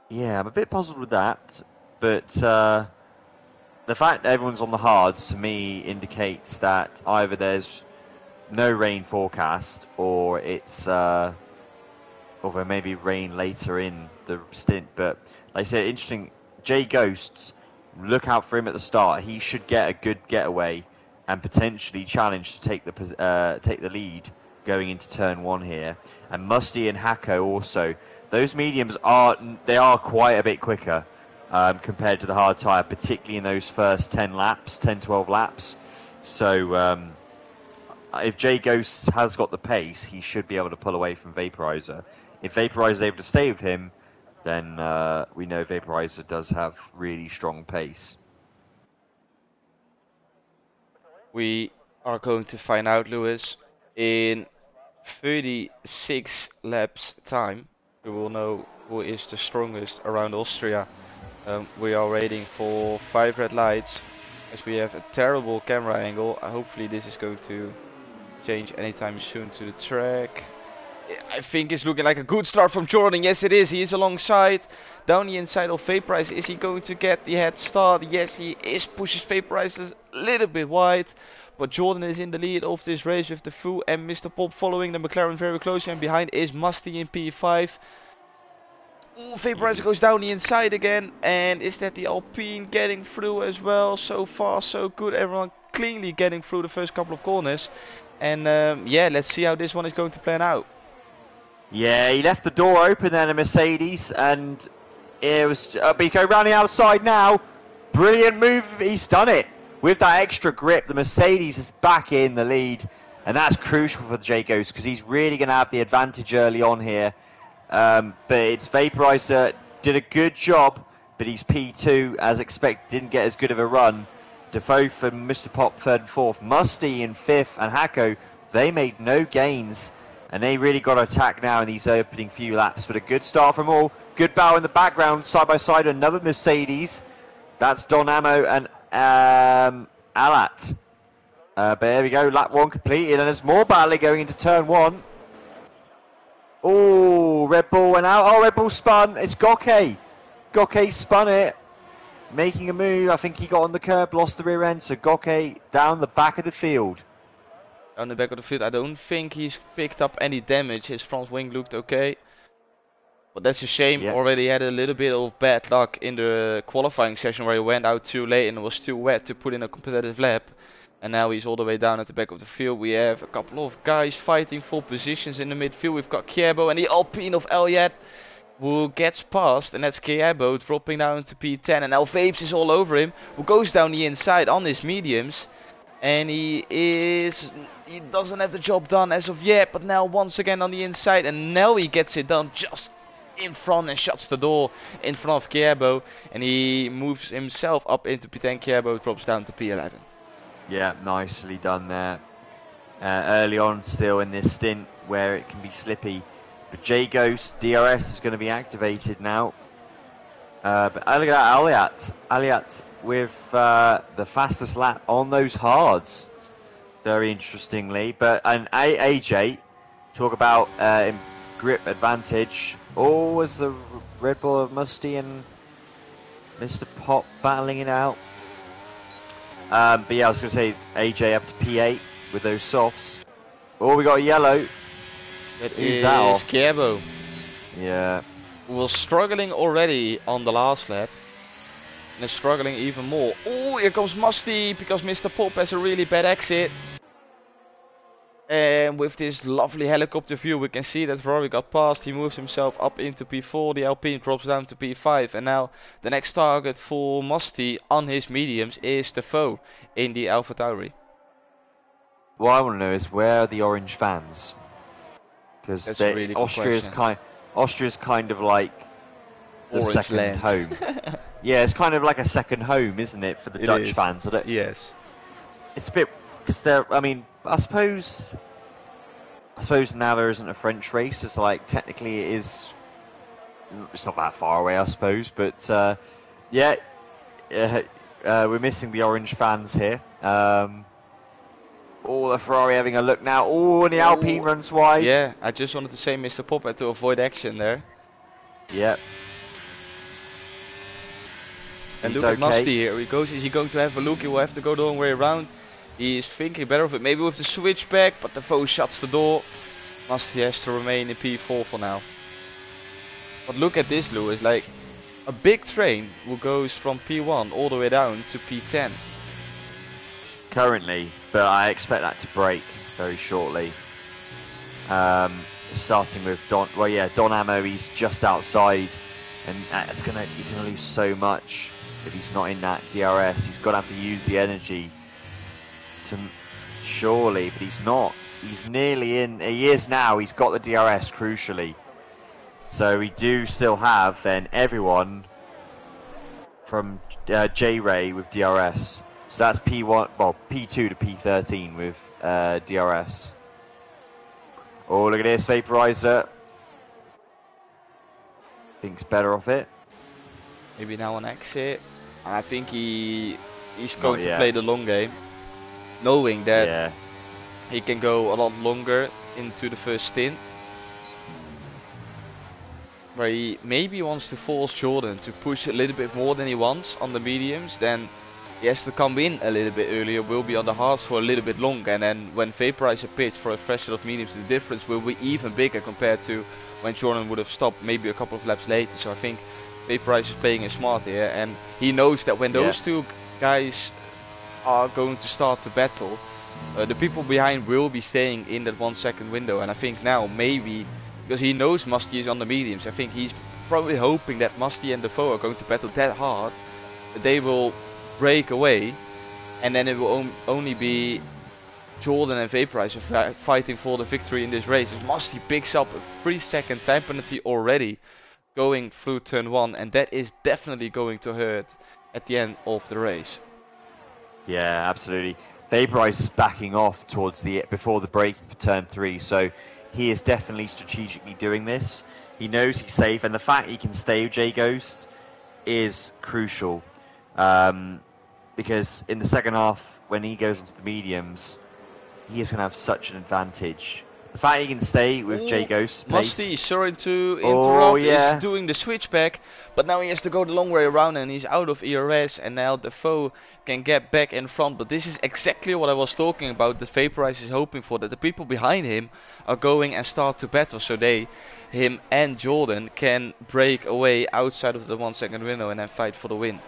yeah, I'm a bit puzzled with that, but the fact that everyone's on the hards to me indicates that either there's no rain forecast or it's or there may be rain later in the stint. But like I said, interesting. Jay Ghosts, look out for him at the start. He should get a good getaway and potentially challenge to take the lead going into turn one here. And Musty and Hako also. Those mediums are quite a bit quicker compared to the hard tyre, particularly in those first 10 laps, 10, 12 laps. So if Jay Ghost has got the pace, he should be able to pull away from Vaporizer. If Vaporizer is able to stay with him, then we know Vaporizer does have really strong pace. We are going to find out, Lewis, in 36 laps time. We will know who is the strongest around Austria. We are waiting for 5 red lights as we have a terrible camera angle. Hopefully this is going to change anytime soon to the track. I think it's looking like a good start from Jordan. Yes, it is. He is alongside. Down the inside of Vaporize. Is he going to get the head start? Yes, he is. Pushes Vaporize a little bit wide. But Jordan is in the lead of this race with the Foo and Mr. Pop following the McLaren very closely. And behind is Musty in P5. Ooh, Vaporizer goes down the inside again. And is that the Alpine getting through as well? So far, so good. Everyone cleanly getting through the first couple of corners. And yeah, let's see how this one is going to plan out. Yeah, he left the door open there, the Mercedes, and it was. But he's going round the outside now. Brilliant move. He's done it with that extra grip. The Mercedes is back in the lead, and that's crucial for the Jacos because he's really going to have the advantage early on here. But it's Vaporizer did a good job, but he's P2 as expected. Didn't get as good of a run. Defoe and Mr. Pop third and fourth. Musty in fifth, and Hako, they made no gains. And they really got to attack now in these opening few laps. But a good start from all. Good bow in the background, side by side, another Mercedes. That's Don Ammo and Alat. But there we go, lap one completed. And there's more battling going into turn one. Oh, Red Bull went out. Oh, Red Bull spun. It's Goke. Goke spun it. Making a move. I think he got on the curb, lost the rear end. So Goke down the back of the field. On the back of the field, I don't think he's picked up any damage. His front wing looked okay. But that's a shame. Yep. Already had a little bit of bad luck in the qualifying session where he went out too late and it was too wet to put in a competitive lap. And now he's all the way down at the back of the field. We have a couple of guys fighting for positions in the midfield. We've got Kierbo and the Alpine of Elliot who gets past, and that's Kierbo dropping down to P10. And now Vapes is all over him, who goes down the inside on his mediums. And he doesn't have the job done as of yet, but now once again on the inside, and now he gets it done just in front and shuts the door in front of Kierbo, and he moves himself up into P10. Kierbo drops down to P11. Yeah, nicely done there. Early on still in this stint where it can be slippy. But J-Ghost DRS is going to be activated now. But look at that, Aliat with the fastest lap on those hards. Very interestingly. But and AJ, talk about grip advantage. Oh, was the Red Bull of Musty and Mr. Pop battling it out. But yeah, I was going to say AJ up to P8 with those softs. Oh, we got a yellow. Who's that off? Kierbo. Yeah. Was struggling already on the last lap. And is struggling even more. Oh, here comes Musty because Mr. Pop has a really bad exit. And with this lovely helicopter view, we can see that Rory got past. He moves himself up into P4. The Alpine drops down to P5. And now the next target for Musty on his mediums is Defoe in the Alpha Tauri. What I want to know is where are the orange fans? Because really Austria's kind of like the Orange second land. home. Yeah, it's kind of like a second home, isn't it, for the Dutch fans? Yes. It's a bit because they're. I mean, I suppose now there isn't a French race. It's like technically it is. It's not that far away, I suppose, but yeah, we're missing the orange fans here. Oh, the Ferrari having a look now. Oh, and the Alpine runs wide. Yeah, I just wanted to say Mr. Pop had to avoid action there. Yep. And look at Musty here. He goes. Is he going to have a look? He will have to go the long way around. He's thinking better of it. Maybe with the switchback, but the foe shuts the door. Musty has to remain in P4 for now. But look at this, Lewis. Like a big train who goes from P1 all the way down to P10. Currently, but I expect that to break very shortly. Starting with Don. Well, yeah, Don Ammo. He's just outside, and he's gonna lose so much if he's not in that DRS. He's gonna have to use the energy to surely, but he's not. He's nearly in. He is now. He's got the DRS crucially. So we do still have then everyone from J-Ray with DRS. So that's P1, well, P2 to P13 with DRS. Oh, look at this, Vaporizer. Thinks better of it. Maybe now on exit. I think he's going to play the long game, knowing that he can go a lot longer into the first stint. where he maybe wants to force Jordan to push a little bit more than he wants on the mediums, then he has to come in a little bit earlier, will be on the hards for a little bit longer, and then when Vaporizer pits for a fresh set of mediums, the difference will be even bigger compared to when Jordan would have stopped maybe a couple of laps later. So I think Vaporizer is playing it smart here, and he knows that when those two guys are going to start to battle, the people behind will be staying in that 1 second window. And I think now maybe, because he knows Musty is on the mediums, I think he's probably hoping that Musty and Defoe are going to battle that hard that they will break away, and then it will only be Jordan and Vaporizer fighting for the victory in this race. As Musty picks up a 3-second time penalty already going through turn 1, and that is definitely going to hurt at the end of the race. Yeah, absolutely. Vaporizer is backing off towards before the break for turn 3, so he is definitely strategically doing this. He knows he's safe, and the fact he can stay with J-Ghost is crucial. Because in the second half, when he goes into the mediums, he is going to have such an advantage. The fact he can stay with J-Ghost's pace. Musty, sorry to interrupt, is doing the switchback, but now he has to go the long way around and he's out of ERS, and now Defoe can get back in front. But this is exactly what I was talking about, that Vaporizer is hoping for, that the people behind him are going and start to battle, so him and Jordan can break away outside of the 1 second window and then fight for the win.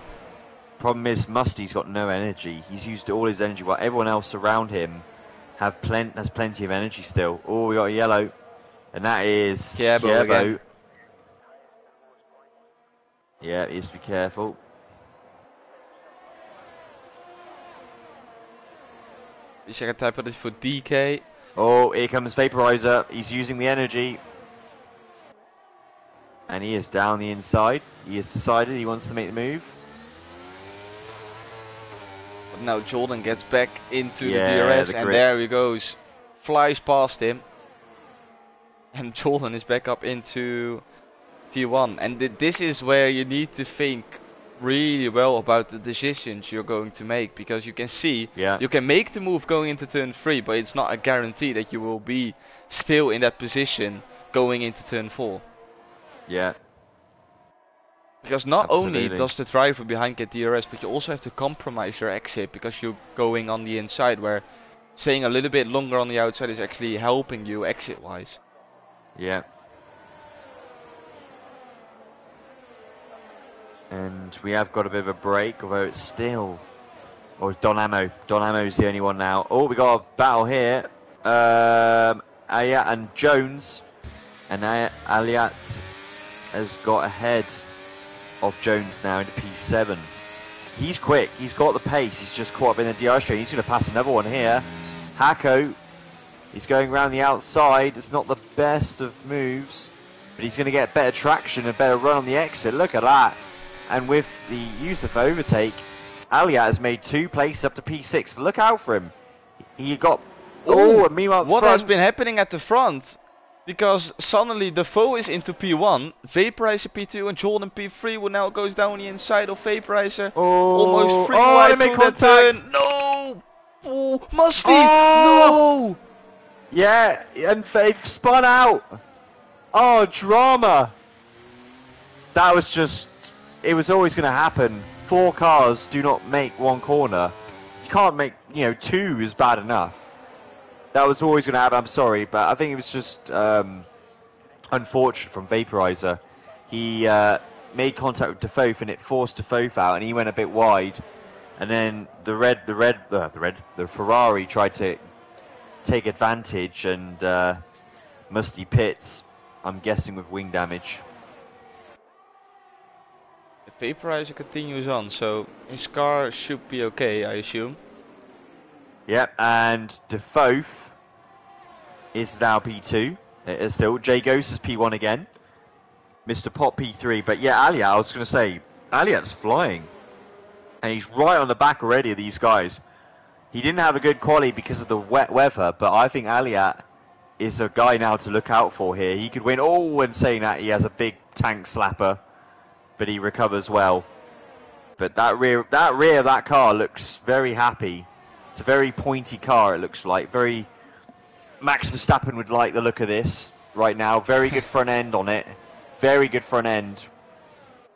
Problem is, Musty's got no energy. He's used all his energy while everyone else around him has plenty of energy still. Oh, we got a yellow, and that is Kierbo. Yeah, he has to be careful. Second type penalty for DK. Oh, here comes Vaporizer. He's using the energy, and he is down the inside. He has decided he wants to make the move. Now Jordan gets back into the DRS, and there he goes, flies past him, and Jordan is back up into P1. And this is where you need to think really well about the decisions you're going to make, because you can see you can make the move going into turn 3, but it's not a guarantee that you will be still in that position going into turn 4. Yeah. Because not only does the driver behind get DRS, but you also have to compromise your exit because you're going on the inside, where staying a little bit longer on the outside is actually helping you exit wise. Yeah. And we have got a bit of a break, although it's still... Oh, it's Don Ammo. Don Ammo's the only one now. Oh, we got a battle here. Ayat and Jones. And Aliat has got ahead of Jones now into P7. He's quick, he's got the pace, he's just caught up in the DRS train. He's going to pass another one here. Hako, he's going around the outside. It's not the best of moves, but he's going to get better traction and better run on the exit. Look at that. And with the use of overtake, Aliat has made 2 places up to P6. Look out for him. He got... and meanwhile what has been happening at the front? Because suddenly Defoe is into P1, Vaporizer P2, and Jordan P3 will now goes down the inside of Vaporizer. Almost free wide through that turn. No! Oh, Musty! No! Yeah, and they've spun out. Oh, drama. That was just... It was always going to happen. 4 cars do not make 1 corner. You can't make, 2 is bad enough. That was always going to happen, I'm sorry, but I think it was just unfortunate from Vaporizer. He made contact with Defoe and it forced Defoe out, and he went a bit wide. And then the Ferrari tried to take advantage, and Musty pits, I'm guessing with wing damage. The Vaporizer continues on, so his car should be okay, I assume. Yep, and Defoe is now P2. Still, J-Ghost is P1 again. Mr. Pop P3. But yeah, Aliat, I was going to say, Aliat's flying. And he's right on the back already of these guys. He didn't have a good quali because of the wet weather, but I think Aliat is a guy now to look out for here. He could win. Oh, and saying that, he has a big tank slapper, but he recovers well. But that rear of that car looks very happy. It's a very pointy car, it looks like. Very... Max Verstappen would like the look of this right now. Very good front end on it. very good front end,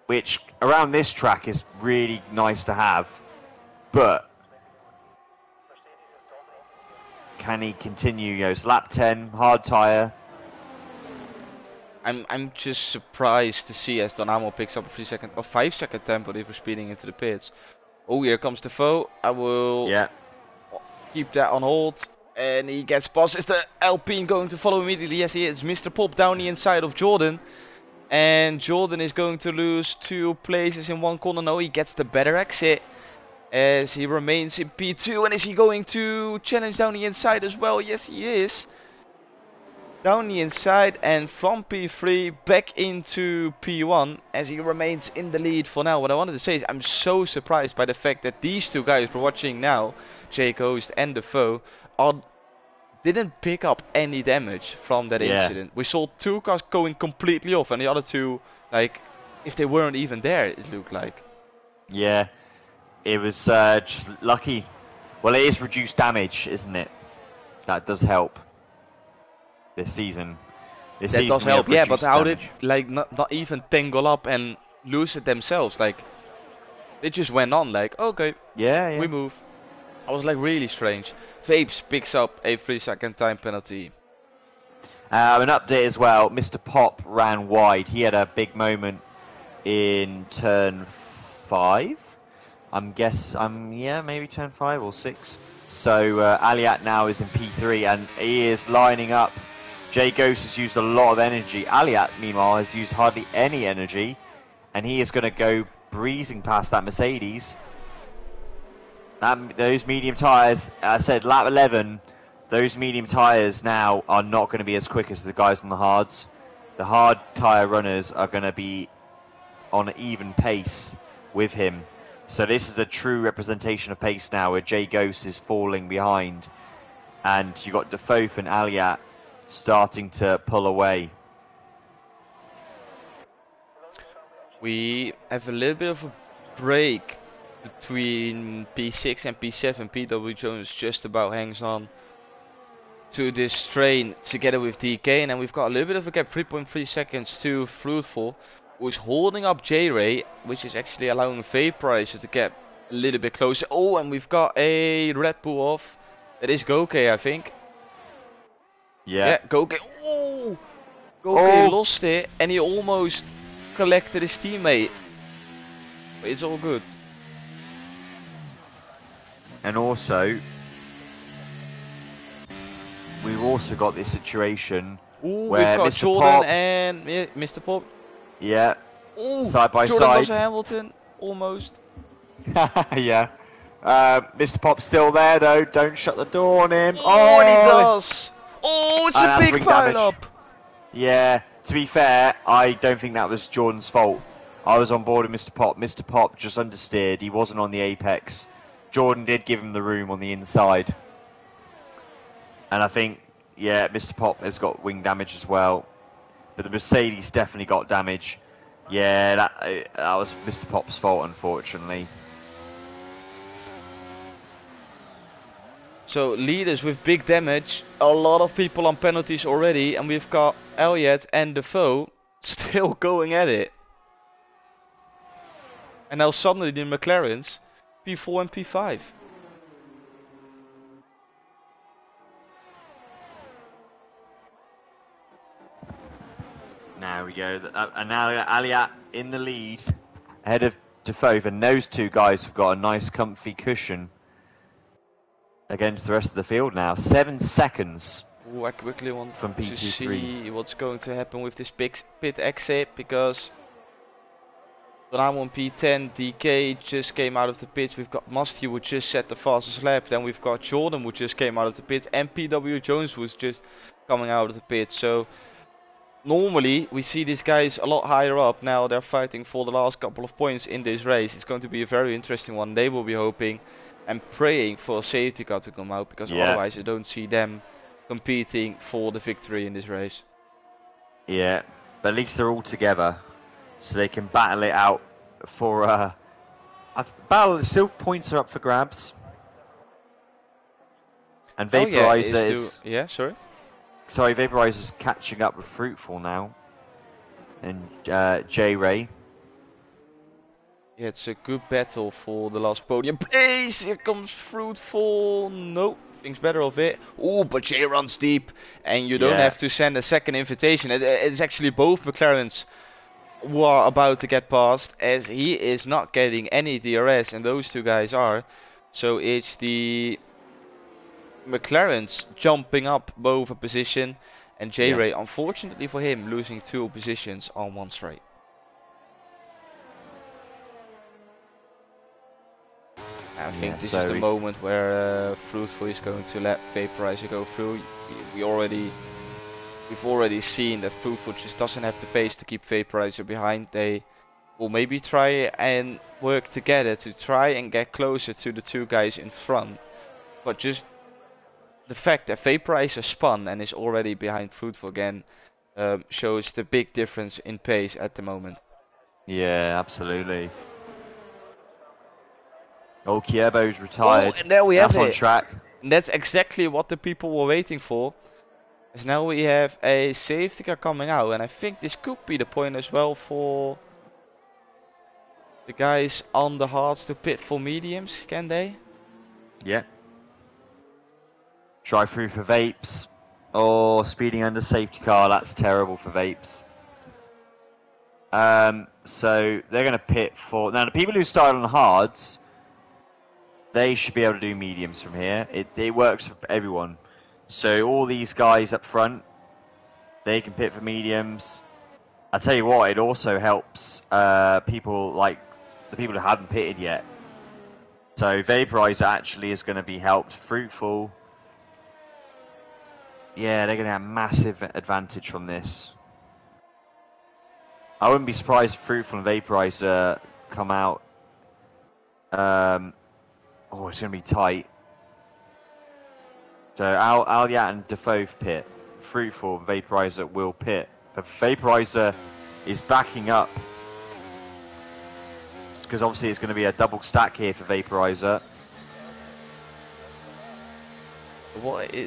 which around this track is really nice to have. But can he continue? You know, it's lap 10, hard tyre. I'm just surprised to see as Donamo picks up a 3 second or 5 second tempo for speeding into the pits. Oh, here comes Defoe. I will keep that on hold. And he gets past. Is the Alpine going to follow immediately? Yes, he is. Mr. Pop down the inside of Jordan. And Jordan is going to lose 2 places in 1 corner. No, he gets the better exit. As he remains in P2. And is he going to challenge down the inside as well? Yes, he is. Down the inside and from P3 back into P1 as he remains in the lead for now. What I wanted to say is I'm so surprised by the fact that these 2 guys we're watching now, Jake Host and Defoe, didn't pick up any damage from that incident. We saw 2 cars going completely off and the other 2, like, if they weren't even there, it looked like. Yeah, it was just lucky. Well, it is reduced damage, isn't it? That does help. This season. That does help, yeah, but how did, like, not even tangle up and lose it themselves? Like, they just went on, like, okay, we move. I was like, really strange. Vapes picks up a 3-second time penalty. An update as well, Mr. Pop ran wide. He had a big moment in turn 5. Yeah, maybe turn 5 or 6. So Aliat now is in P3 and he is lining up. Jay Ghost has used a lot of energy. Aliat, meanwhile, has used hardly any energy. And he is going to go breezing past that Mercedes. Those medium tyres, I said lap 11, those medium tyres now are not going to be as quick as the guys on the hards. The hard tyre runners are going to be on an even pace with him. So this is a true representation of pace now, where Jay Ghost is falling behind. And you've got Defoe and Aliat starting to pull away. We have a little bit of a break between P6 and P7. PW Jones just about hangs on to this train together with DK, and then we've got a little bit of a gap, 3.3 seconds to Fruitful, who's holding up J-Ray, which is actually allowing Vaporizer to get a little bit closer. Oh, and we've got a Red Bull off. That is Goke, I think. Yeah, Goke. Oh! Goke lost it, and he almost collected his teammate. But it's all good. And also, we've also got this situation where we've got Mr. Jordan Pop and Mr. Pop. Yeah. Ooh, side by Jordan side. does a Hamilton, almost. Yeah. Mr. Pop's still there though. Don't shut the door on him. Oh, and he does. Oh, it's a big pile up. Yeah. To be fair, I don't think that was Jordan's fault. I was on board with Mr. Pop. Mr. Pop just understeered. He wasn't on the apex. Jordan did give him the room on the inside. And I think, yeah, Mr. Pop has got wing damage as well. But the Mercedes definitely got damage. Yeah, that was Mr. Pop's fault, unfortunately. So leaders with big damage, a lot of people on penalties already, and we've got Elliott and Defoe still going at it. And now suddenly the McLarens, P4 and P5. Now we go, and now Aliat in the lead, ahead of Defoe, and those 2 guys have got a nice comfy cushion against the rest of the field now. 7 seconds. Ooh, I quickly want from to see what's going to happen with this pit exit, because when I'm on P10, DK just came out of the pits. We've got Musty who just set the fastest lap. Then we've got Jordan who just came out of the pits, and PW Jones was just coming out of the pits. So normally we see these guys a lot higher up. Now they're fighting for the last couple of points in this race. It's going to be a very interesting one. They will be hoping and praying for a safety car to come out, because otherwise I don't see them competing for the victory in this race. Yeah, but at least they're all together, so they can battle it out for still points are up for grabs. And Vaporizer sorry. Sorry, Vaporizer's catching up with Fruitful now. and J Ray. Yeah, it's a good battle for the last podium place. Here comes Fruitful. No, thinks better of it. Oh, but Jay runs deep, and you don't Yeah, have to send a second invitation. It's actually both McLarens who are about to get past, as he is not getting any DRS, and those two guys are. So it's the McLarens jumping up both a position, and J yeah, Ray, unfortunately for him, losing 2 positions on one straight. I yeah. think this is the moment where Fruitful is going to let Vaporizer go through. We've already seen that Fruitful just doesn't have the pace to keep Vaporizer behind. They will maybe try and work together to try and get closer to the two guys in front. But just the fact that Vaporizer spun and is already behind Fruitful again shows the big difference in pace at the moment. Yeah, absolutely. Oh, Kierbo's Oh, retired. and there we have That's on it. track. And that's exactly what the people were waiting for. As now we have a safety car coming out, and I think this could be the point as well for the guys on the hards to pit for mediums, can they? Yeah. Drive through for Vapes. Oh, speeding under safety car. That's terrible for Vapes. So they're going to pit for... Now, the people who started on hards, they should be able to do mediums from here. It works for everyone. So all these guys up front, they can pit for mediums. I tell you what, it also helps people like the people who haven't pitted yet. So Vaporizer actually is going to be helped. Fruitful, yeah, they're going to have massive advantage from this. I wouldn't be surprised if Fruitful and Vaporizer come out. Oh, it's going to be tight. So Alyat and Defoe pit. Fruitful and Vaporizer will pit. But Vaporizer is backing up. Because obviously it's going to be a double stack here for Vaporizer. I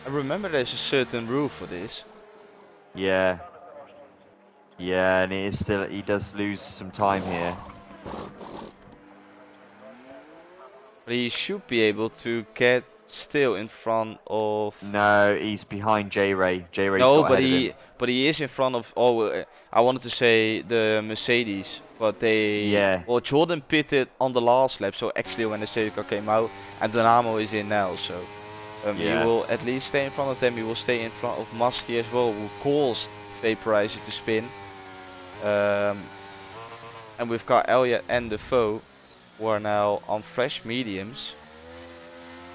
remember there's a certain rule for this. Yeah. Yeah, and it is still, he does lose some time here. But he should be able to get still in front of... No, he's behind J Ray. J Ray's No, got ahead of him. but he is in front of... Oh, I wanted to say the Mercedes, but they... Yeah, Well, Jordan pitted on the last lap, so actually when the safety car came out, and Dynamo is in now, so... He yeah. will at least stay in front of them. He will stay in front of Musty as well, who caused Vaporizer to spin. And we've got Elliot and Defoe, who are now on fresh mediums.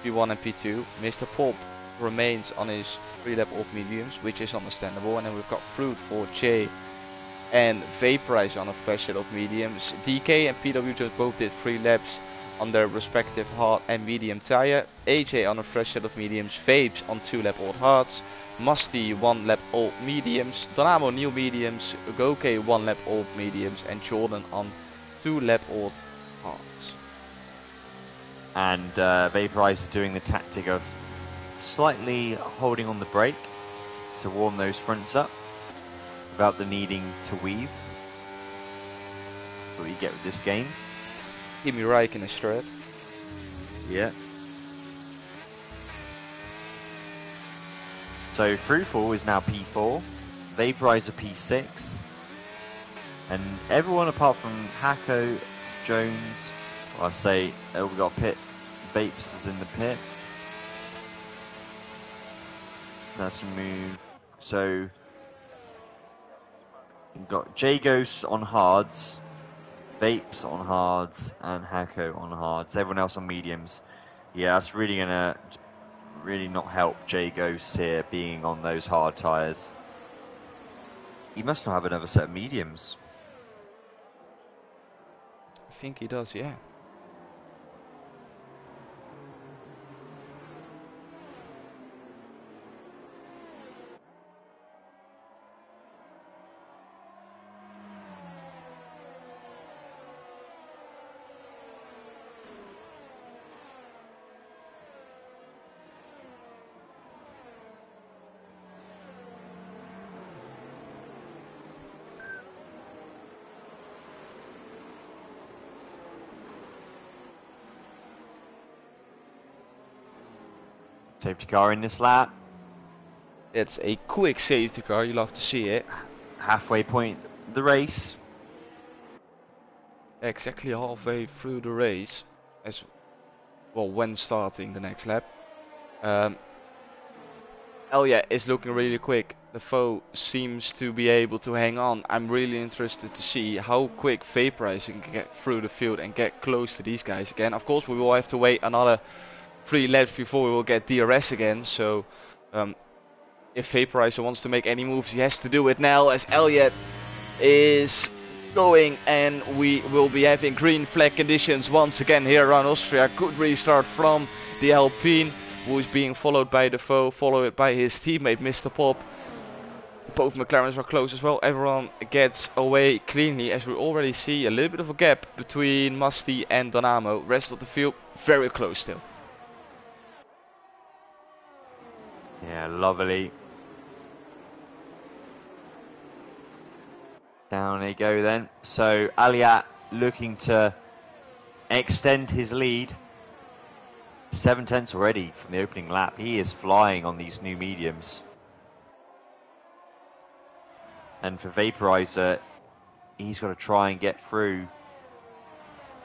P1 and P2. Mr. Pop remains on his 3-lap off mediums, which is understandable. And then we've got Fruit for J and Vaporizer on a fresh set of mediums. DK and PW just both did 3 laps on their respective hard and medium tire. AJ on a fresh set of mediums. Vapes on 2-lap old hards. Musty 1-lap old mediums. Dynamo new mediums. Goke 1-lap old mediums. And Jordan on 2-lap old hards. And Vaporizer doing the tactic of slightly holding on the brake to warm those fronts up without the needing to weave. What we get with this game. Kimi Räikkönen strat. Yeah. So Fruitful is now P4, Vaporizer P6, and everyone apart from Hacko, Jones, well, I say we've got Pit, Vapes is in the pit. That's a move. So we've got Jagos on hards, Vapes on hards, and Hacko on hards. Everyone else on mediums. Yeah, that's really gonna not help Jagos here being on those hard tyres. He must not have another set of mediums. I think he does, yeah. Safety car in this lap. It's a quick safety car. You love to see it. Halfway point of the race. Exactly halfway through the race, as well when starting the next lap. Elliott is looking really quick. The foe seems to be able to hang on. I'm really interested to see how quick Vaporizer can get through the field and get close to these guys again. Of course, we will have to wait another 3 laps before we will get DRS again. So, if Vaporizer wants to make any moves, he has to do it now, as Elliott is going, and we will be having green flag conditions once again here around Austria. Good restart from the Alpine, who is being followed by the foe, followed by his teammate Mr. Pop. Both McLarens are close as well. Everyone gets away cleanly, as we already see a little bit of a gap between Musty and Donamo. Rest of the field very close still. Yeah, lovely. Down they go then. So Aliat looking to extend his lead. 7/10 already from the opening lap. He is flying on these new mediums. And for Vaporizer, he's got to try and get through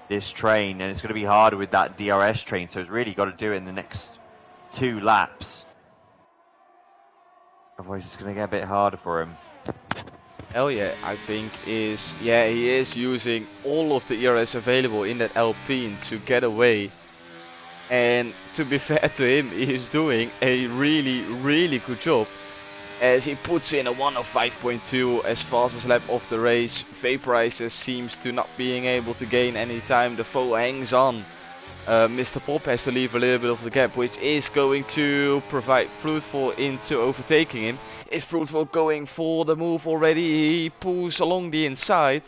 this train, and it's going to be harder with that DRS train, so he's really got to do it in the next 2 laps. Otherwise it's going to get a bit harder for him. Elliott, I think, he is using all of the ERS available in that Alpine to get away. And to be fair to him, he is doing a really good job, as he puts in a 1:05.2 as fastest lap of the race. Vaporizer seems to not being able to gain any time. The foe hangs on. Mr. Pop has to leave a little bit of the gap, which is going to provide Fruitful into overtaking him. Is Fruitful going for the move already? He pulls along the inside.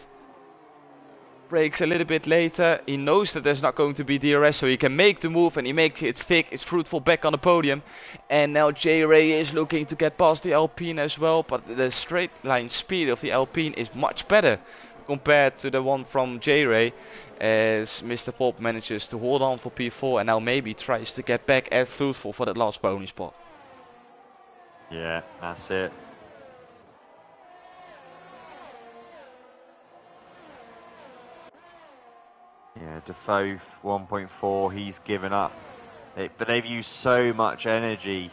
Brakes a little bit later. He knows that there's not going to be DRS, so he can make the move, and he makes it stick. It's Fruitful back on the podium. And now J-Ray is looking to get past the Alpine as well, but the straight line speed of the Alpine is much better compared to the one from J-Ray, as Mr. Pop manages to hold on for P4 and now maybe tries to get back at Fruitful for that last pony spot. Yeah, that's it. Yeah, Defoe 1.4, he's given up. But they've used so much energy.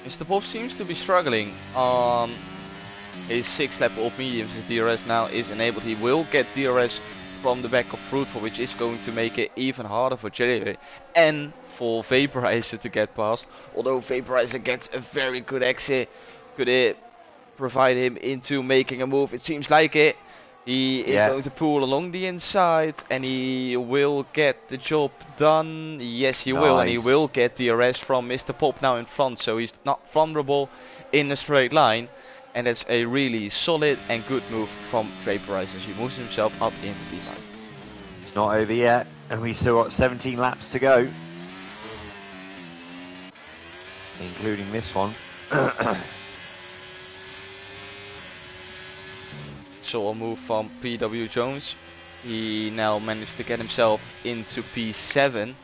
Mr. Pop seems to be struggling on his 6 lap of mediums. His DRS now is enabled. He will get DRS from the back of Fruitful, which is going to make it even harder for Jerry and for Vaporizer to get past. Although Vaporizer gets a very good exit, could it provide him into making a move? It seems like it. He is going to pull along the inside, and he will get the job done. Yes, he will, and he will get DRS from Mr. Pop now in front, so he's not vulnerable in a straight line. And that's a really solid and good move from Vaporizer. He moves himself up into P5. It's not over yet, and we still got 17 laps to go, including this one. So a move from PW Jones. He now managed to get himself into P7,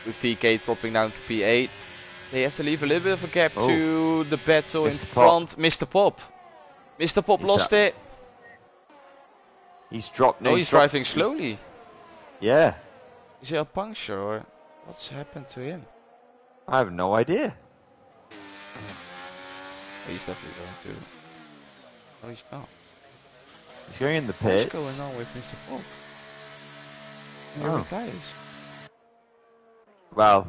with DK dropping down to P8. They have to leave a little bit of a gap to the battle in front. Mr. Pop. Mr. Pop lost it. He's dropped. No, he's driving slowly. Yeah. Is he a puncture or what's happened to him? I have no idea. He's definitely going to. No, he's not. He's going in the pits. What's going on with Mr. Pop? He retires. Well,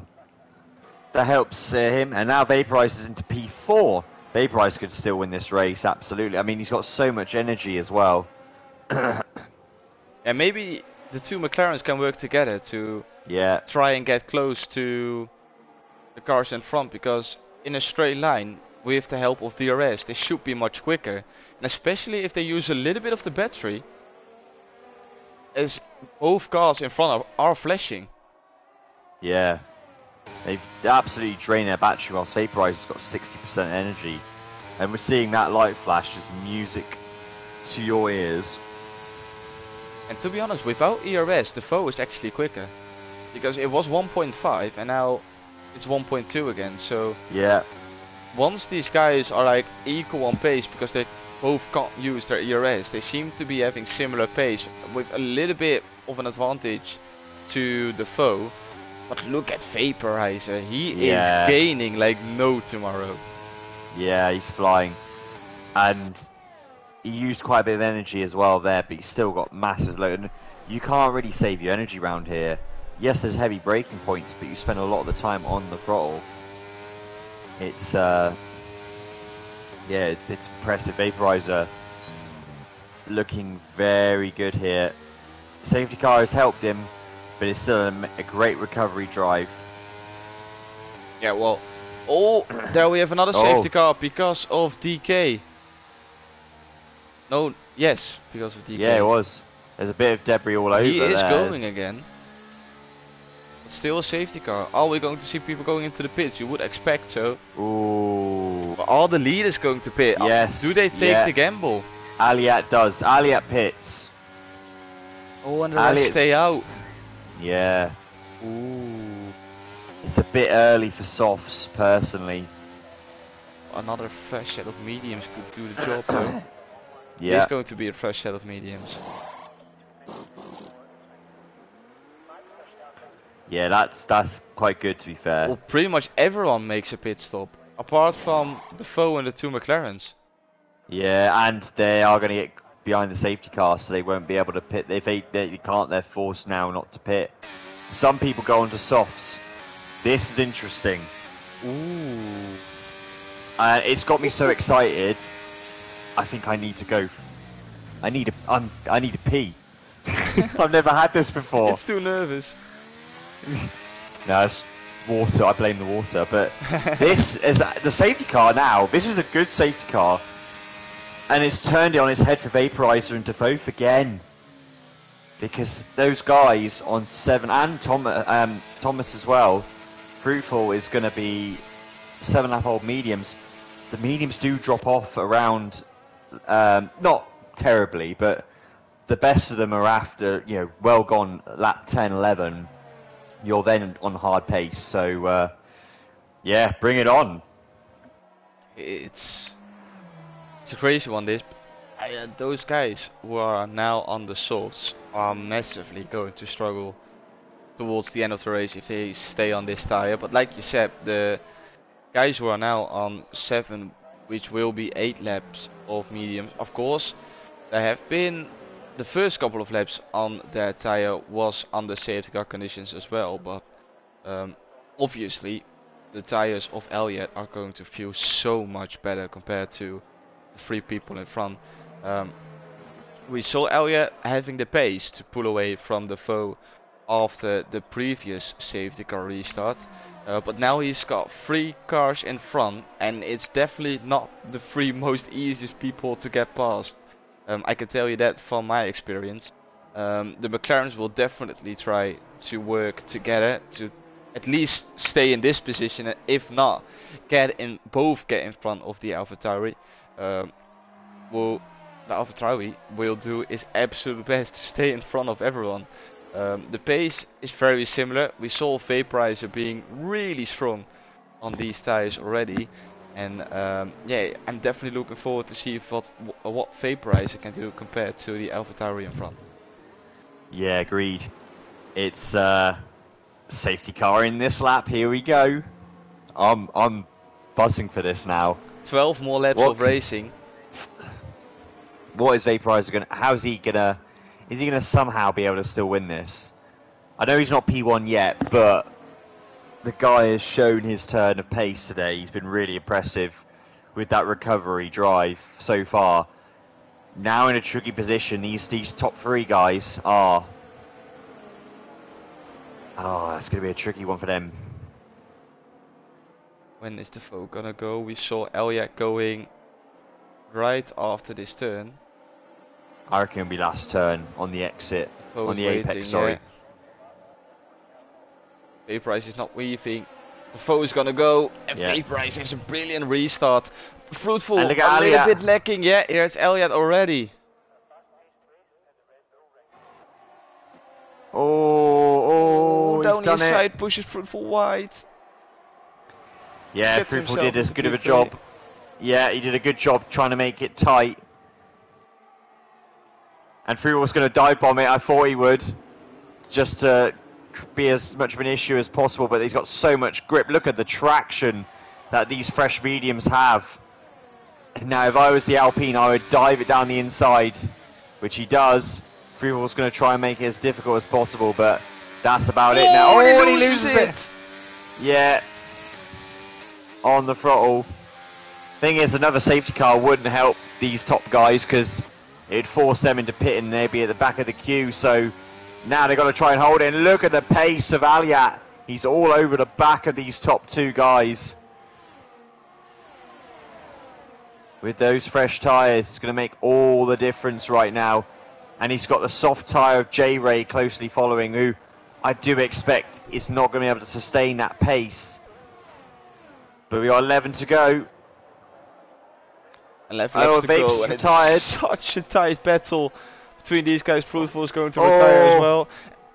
that helps him, and now Vaporizer's into P4. Vaporizer could still win this race, absolutely. I mean, he's got so much energy as well. And maybe the two McLarens can work together to try and get close to the cars in front, because in a straight line, with the help of DRS, they should be much quicker. And especially if they use a little bit of the battery, as both cars in front are flashing. Yeah. They've absolutely drained their battery, whilst Vaporizer's got 60% energy. And we're seeing that light flash as music to your ears. And to be honest, without ERS, the foe is actually quicker. Because it was 1.5 and now it's 1.2 again. So Yeah. once these guys are like equal on pace because they both can't use their ERS, they seem to be having similar pace with a little bit of an advantage to the foe. But look at Vaporizer, he is Yeah. gaining like no tomorrow. Yeah, he's flying. And he used quite a bit of energy as well there, but he's still got masses loaded. You can't really save your energy around here. Yes, there's heavy braking points, but you spend a lot of the time on the throttle. It's yeah, it's impressive. Vaporizer looking very good here. Safety car has helped him, but it's still a great recovery drive. Yeah, well, oh, there we have another safety car because of DK. No, yes, because of DK. Yeah, it was. There's a bit of debris all over there. He is going again. But still a safety car. Are we going to see people going into the pits? You would expect so. Ooh. But are the leaders going to pit? Yes. Do they take the gamble? Aliat does. Aliat pits. Oh, and the rest stay out. Yeah. Ooh. It's a bit early for softs, personally. Another fresh set of mediums could do the job though. Yeah. It's going to be a fresh set of mediums. Yeah, that's quite good, to be fair. Well, pretty much everyone makes a pit stop, apart from the foe and the two McLarens. Yeah, and they are going to get behind the safety car, so they won't be able to pit. If they can't, they're forced now not to pit. Some people go onto softs. This is interesting. Ooh. It's got me so excited. I think I need to go. I need to pee. I've never had this before. It's too nervous. No, it's water. I blame the water. But this is the safety car now. This is a good safety car. And it's turned it on its head for Vaporizer and Defoe again. Because those guys on 7 and Thomas as well, Fruitful is going to be 7.5 old mediums. The mediums do drop off around, not terribly, but the best of them are after, well gone lap 10, 11. You're then on hard pace. So, yeah, bring it on. It's a crazy one, this. Those guys who are now on the softs are massively going to struggle towards the end of the race if they stay on this tire. But like you said, the guys who are now on 7, which will be 8 laps of mediums, of course, there have been the first couple of laps on that tire was under safety car conditions as well, but obviously the tires of Elliott are going to feel so much better compared to the 3 people in front. We saw Elliott having the pace to pull away from the foe after the previous safety car restart, but now he's got 3 cars in front and it's definitely not the 3 most easiest people to get past. I can tell you that from my experience. The McLarens will definitely try to work together to at least stay in this position, and if not, get in front of the AlphaTauri. The AlphaTauri will do its absolute best to stay in front of everyone. The pace is very similar. We saw Vaporizer being really strong on these tires already. And yeah, I'm definitely looking forward to see what Vaporizer can do compared to the AlphaTauri in front. Yeah, agreed. It's safety car in this lap. Here we go. I'm buzzing for this now. 12 more laps of racing. What is Vaporizer gonna? How's he gonna? Is he gonna somehow be able to still win this? I know he's not P1 yet, but the guy has shown his turn of pace today. He's been really impressive with that recovery drive so far. Now in a tricky position, these top 3 guys are. Oh, that's going to be a tricky one for them. When is the foe gonna go? We saw Elliott going right after this turn. I reckon it'll be last turn on the exit, on the apex, sorry. Yeah. Vaporizer is not weaving. The foe is gonna go, and Vaporizer has a brilliant restart. Fruitful, a little bit lacking. Yeah, here's Elliott already. Oh, he's Down the done it. inside, pushes Fruitful wide. Yeah, Gets Fruitful himself did as into good of a P3. job. Yeah, he did a good job trying to make it tight. And Fruitful was going to dive bomb it. I thought he would, just to be as much of an issue as possible. But he's got so much grip. Look at the traction that these fresh mediums have. Now, if I was the Alpine, I would dive it down the inside, which he does. Fruitful's going to try and make it as difficult as possible, but that's about it now. Oh, and Oh, and he he loses loses it. Yeah, on the throttle. Thing is, another safety car wouldn't help these top guys because it'd force them into pit and they'd be at the back of the queue. So now they've got to try and hold it. And look at the pace of Aliat. He's all over the back of these top two guys. With those fresh tyres, it's going to make all the difference right now. And he's got the soft tyre of J-Ray closely following, who I do expect is not going to be able to sustain that pace. But we got 11 to go. 11 laps to go, and retired. It's such a tight battle between these guys. Fruitful is going to retire as well.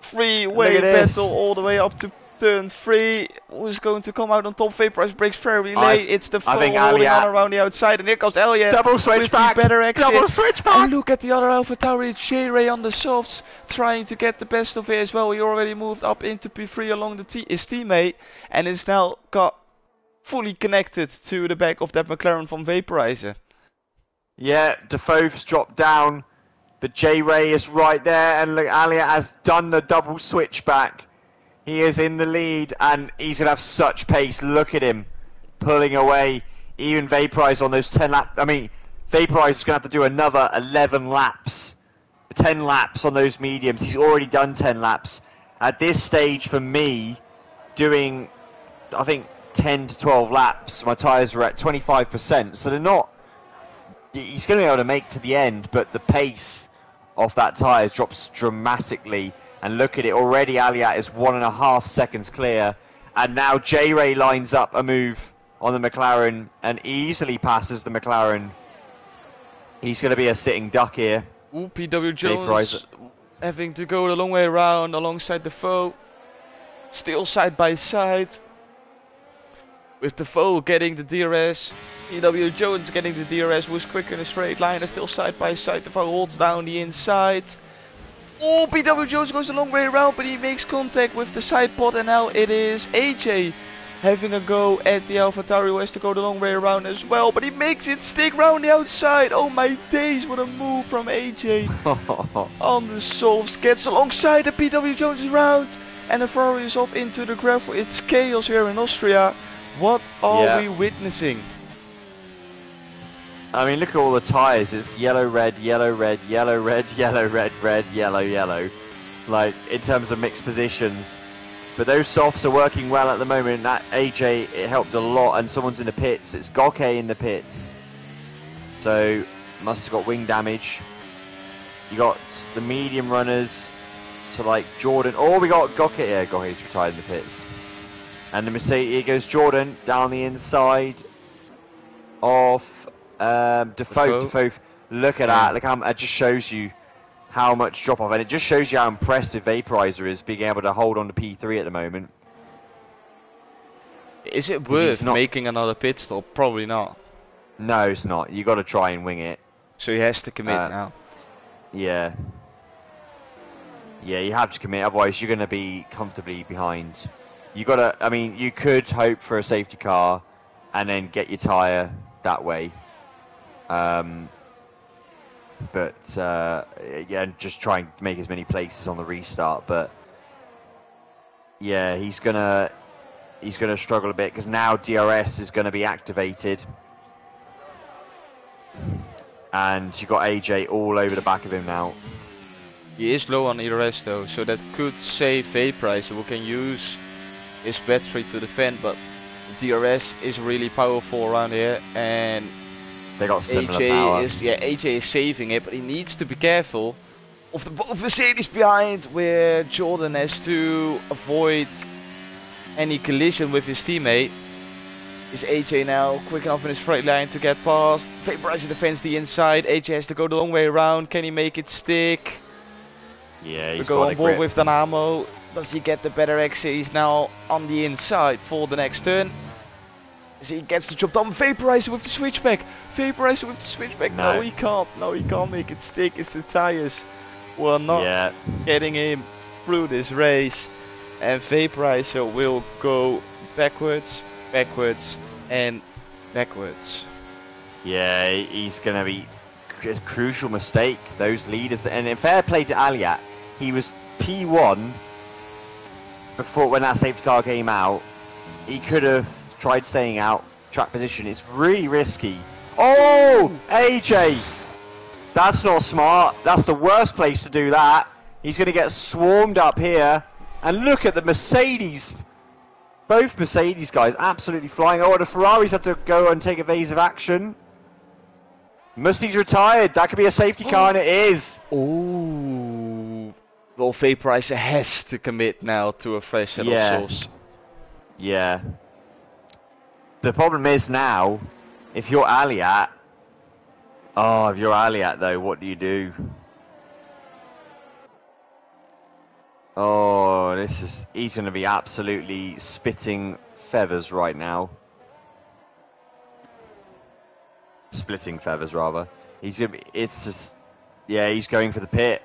Three-way battle all the way up to turn 3. Who's going to come out on top? Vaporize breaks very late. It's the foe holding on around the outside, and here comes Elliot. Double switchback. Better exit. Double switchback. And look at the other AlphaTauri, J-Ray on the softs, trying to get the best of it as well. He already moved up into P3 along his teammate, and is now got fully connected to the back of that McLaren from Vaporizer. Yeah, Defoe's dropped down, but J-Ray is right there, and look, Elliot has done the double switchback. He is in the lead, and he's going to have such pace. Look at him pulling away. Even Vaporize on those 10 laps. I mean, Vaporize is going to have to do another 11 laps. 10 laps on those mediums. He's already done 10 laps. At this stage, for me, doing, I think, 10 to 12 laps, my tyres are at 25%. So they're not... He's going to be able to make to the end, but the pace of that tyre drops dramatically. And look at it, already Aliat is 1.5 seconds clear. And now J-Ray lines up a move on the McLaren and easily passes the McLaren. He's going to be a sitting duck here. Ooh, PW Jones having to go the long way around alongside the foe. Still side by side. With the foe getting the DRS. PW Jones getting the DRS, who's quicker in a straight line. They're still side by side. The foe holds down the inside. Oh, PW Jones goes a long way around, but he makes contact with the side pod, and now it is AJ having a go at the AlphaTauri, who has to go the long way around as well, but he makes it stick round the outside. Oh my days, what a move from AJ on the softs. Gets alongside the PW Jones round, and the Ferrari is off into the gravel. It's chaos here in Austria. What are we witnessing? I mean, look at all the tyres. It's yellow, red, yellow, red, yellow, red, yellow, red, red, yellow, yellow. Like, in terms of mixed positions. But those softs are working well at the moment. That AJ, it helped a lot. And someone's in the pits. It's Goke in the pits. So, must have got wing damage. You got the medium runners. So, like, Jordan. Oh, we got Goke. Yeah, Goke's retired in the pits. And the Mercedes, here goes Jordan down the inside of... Defoe, look at that. Look how it just shows you how much drop off, and it just shows you how impressive Vaporizer is being able to hold on to P3 at the moment. Is it worth making another pit stop? Probably not. No, it's not. You got to try and wing it. So he has to commit now. Yeah. Yeah, you have to commit. Otherwise, you're going to be comfortably behind. You got to. I mean, you could hope for a safety car, and then get your tyre that way. But yeah, just try and make as many places on the restart. But yeah, he's gonna struggle a bit because now DRS is going to be activated, and you got AJ all over the back of him now. He is low on DRS though, so that could save Vaporizer, who can use his battery to defend. But DRS is really powerful around here, and they got similar power. AJ is saving it, but he needs to be careful of the both Mercedes behind, where Jordan has to avoid any collision with his teammate. Is AJ now quick enough in his straight line to get past? Vaporizer defends the inside. AJ has to go the long way around. Can he make it stick? Yeah, We he's go got on a board grip. with Dynamo. Does he get the better exit? He's now on the inside for the next turn. As he gets the job done. Vaporizer with the switchback. Vaporizer with the switchback. No, No. he can't. No, he can't make it stick. It's the tires who are not Yeah. getting him through this race. And Vaporizer will go backwards, backwards, and backwards. Yeah, he's going to be a crucial mistake, those leaders. And in fair play to Aliat, he was P1 before when that safety car came out. He could have tried staying out track position. It's really risky. Oh, AJ! That's not smart. That's the worst place to do that. He's going to get swarmed up here. And look at the Mercedes. Both Mercedes guys absolutely flying. Oh, the Ferraris had to go and take evasive action. Musty's retired. That could be a safety car, and it is. Oh. Well, Vaporizer has to commit now to a fresh set of sauce. Yeah. The problem is now, if you're Aliat, though, what do you do? Oh, he's going to be absolutely spitting feathers right now. Splitting feathers, rather. He's going for the pit.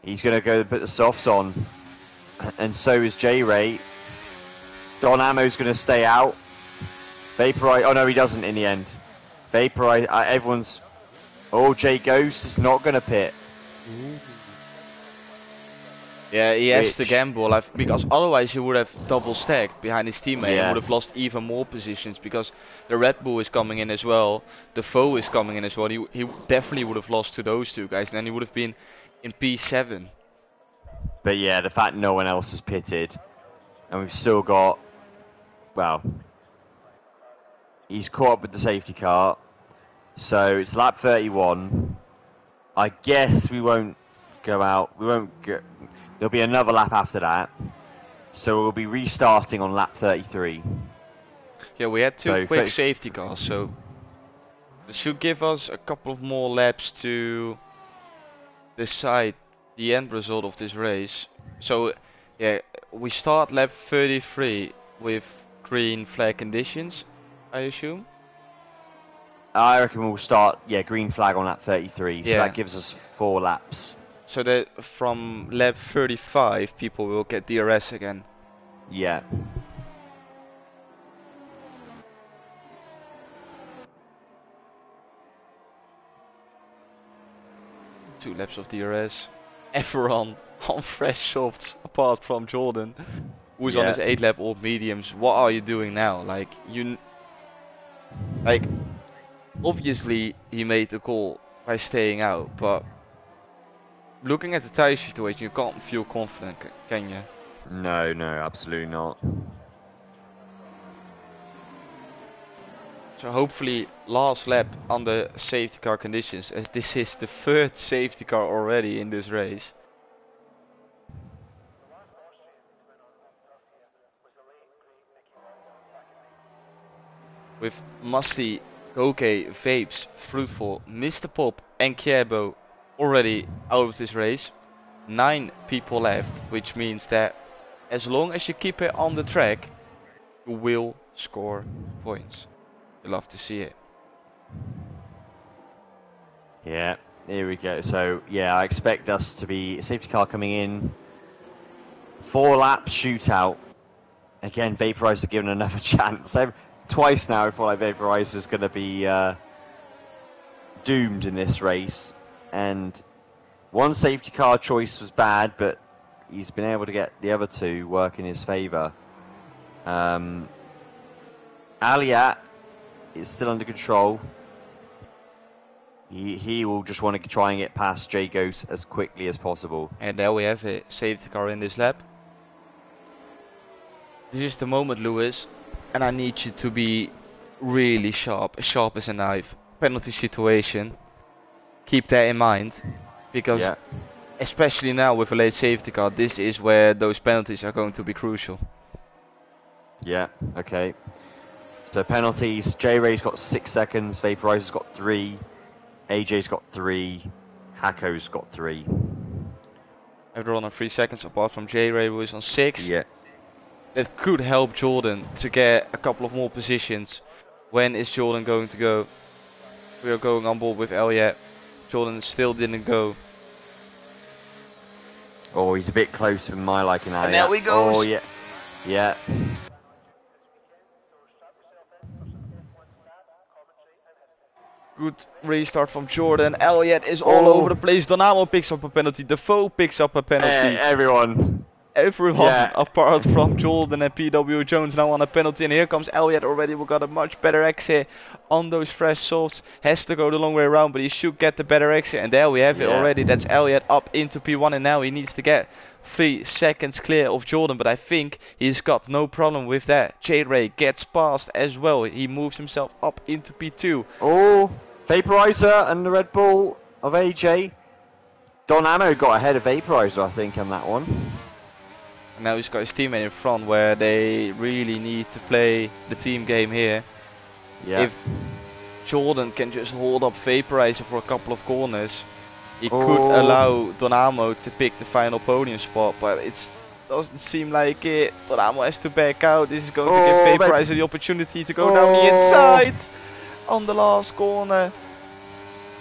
He's going to go put the softs on. And so is J-Ray. Don Ammo's going to stay out. Vaporize. Oh, no, he doesn't in the end. Vaporize. Everyone's... Oh, Jay Ghost is not going to pit. Yeah, he has to gamble, because otherwise he would have double stacked behind his teammate and would have lost even more positions, because the Red Bull is coming in as well, the Foe is coming in as well. He definitely would have lost to those two guys, and then he would have been in P7. But yeah, the fact no one else has pitted, and we've still got, well, he's caught up with the safety car, so it's lap 31. I guess we won't go out, there'll be another lap after that, so we'll be restarting on lap 33. Yeah, we had two quick safety cars, so this should give us a couple of more laps to decide the end result of this race. So yeah, we start lap 33 with green flag conditions, I assume. I reckon we'll start, green flag on lap 33, so that gives us 4 laps. So that from lap 35 people will get DRS again. Yeah. Two laps of DRS. Everyone on fresh softs apart from Jordan, who's on his 8 lap old mediums. What are you doing now? Obviously he made the call by staying out, but looking at the tire situation, you can't feel confident, can you? No, absolutely not. So hopefully last lap under safety car conditions, as this is the 3rd safety car already in this race. With Musty, Goke, Vapes, Fruitful, Mr. Pop and Kierbo already out of this race. 9 people left, which means that as long as you keep it on the track, you will score points. You love to see it. Yeah, here we go. So yeah, I expect us to be a safety car coming in. 4 lap shootout. Again, Vaporizer given another chance. Twice now I feel like Vaporizer is going to be doomed in this race. And one safety car choice was bad, but he's been able to get the other 2 work in his favour. Aliat is still under control. He will just want to try and get past J Ghost as quickly as possible. And there we have it, safety car in this lap. This is the moment, Lewis, and I need you to be really sharp as a knife. Penalty situation, keep that in mind, because especially now with a late safety car, this is where those penalties are going to be crucial. Yeah, okay. So penalties, J-Ray's got 6 seconds, Vaporizer's got 3, AJ's got 3, Hako's got 3. everyone on 3 seconds apart from J-Ray who is on 6. Yeah. That could help Jordan to get a couple of more positions. When is Jordan going to go? We are going on board with Elliot. Jordan still didn't go. Oh, he's a bit close for my liking now. And there we go. Oh, yeah. Yeah. Good restart from Jordan. Elliot is all over the place. Donamo picks up a penalty. Defoe picks up a penalty. Everyone. Everyone Yeah. apart from Jordan and PW Jones now on a penalty. And here comes Elliot already. We got a much better exit on those fresh softs. Has to go the long way around, but he should get the better exit. And there we have it already. That's Elliot up into P1. And now he needs to get 3 seconds clear of Jordan, but I think he's got no problem with that. J-Ray gets past as well. He moves himself up into P2. Oh, Vaporizer and the Red Bull of AJ. Don Ammo got ahead of Vaporizer, I think, on that one. And now he's got his teammate in front where they really need to play the team game here. Yeah. If Jordan can just hold up Vaporizer for a couple of corners, he could allow Donamo to pick the final podium spot, but it doesn't seem like it. Donamo has to back out. This is going to give Vaporizer the opportunity to go down the inside on the last corner.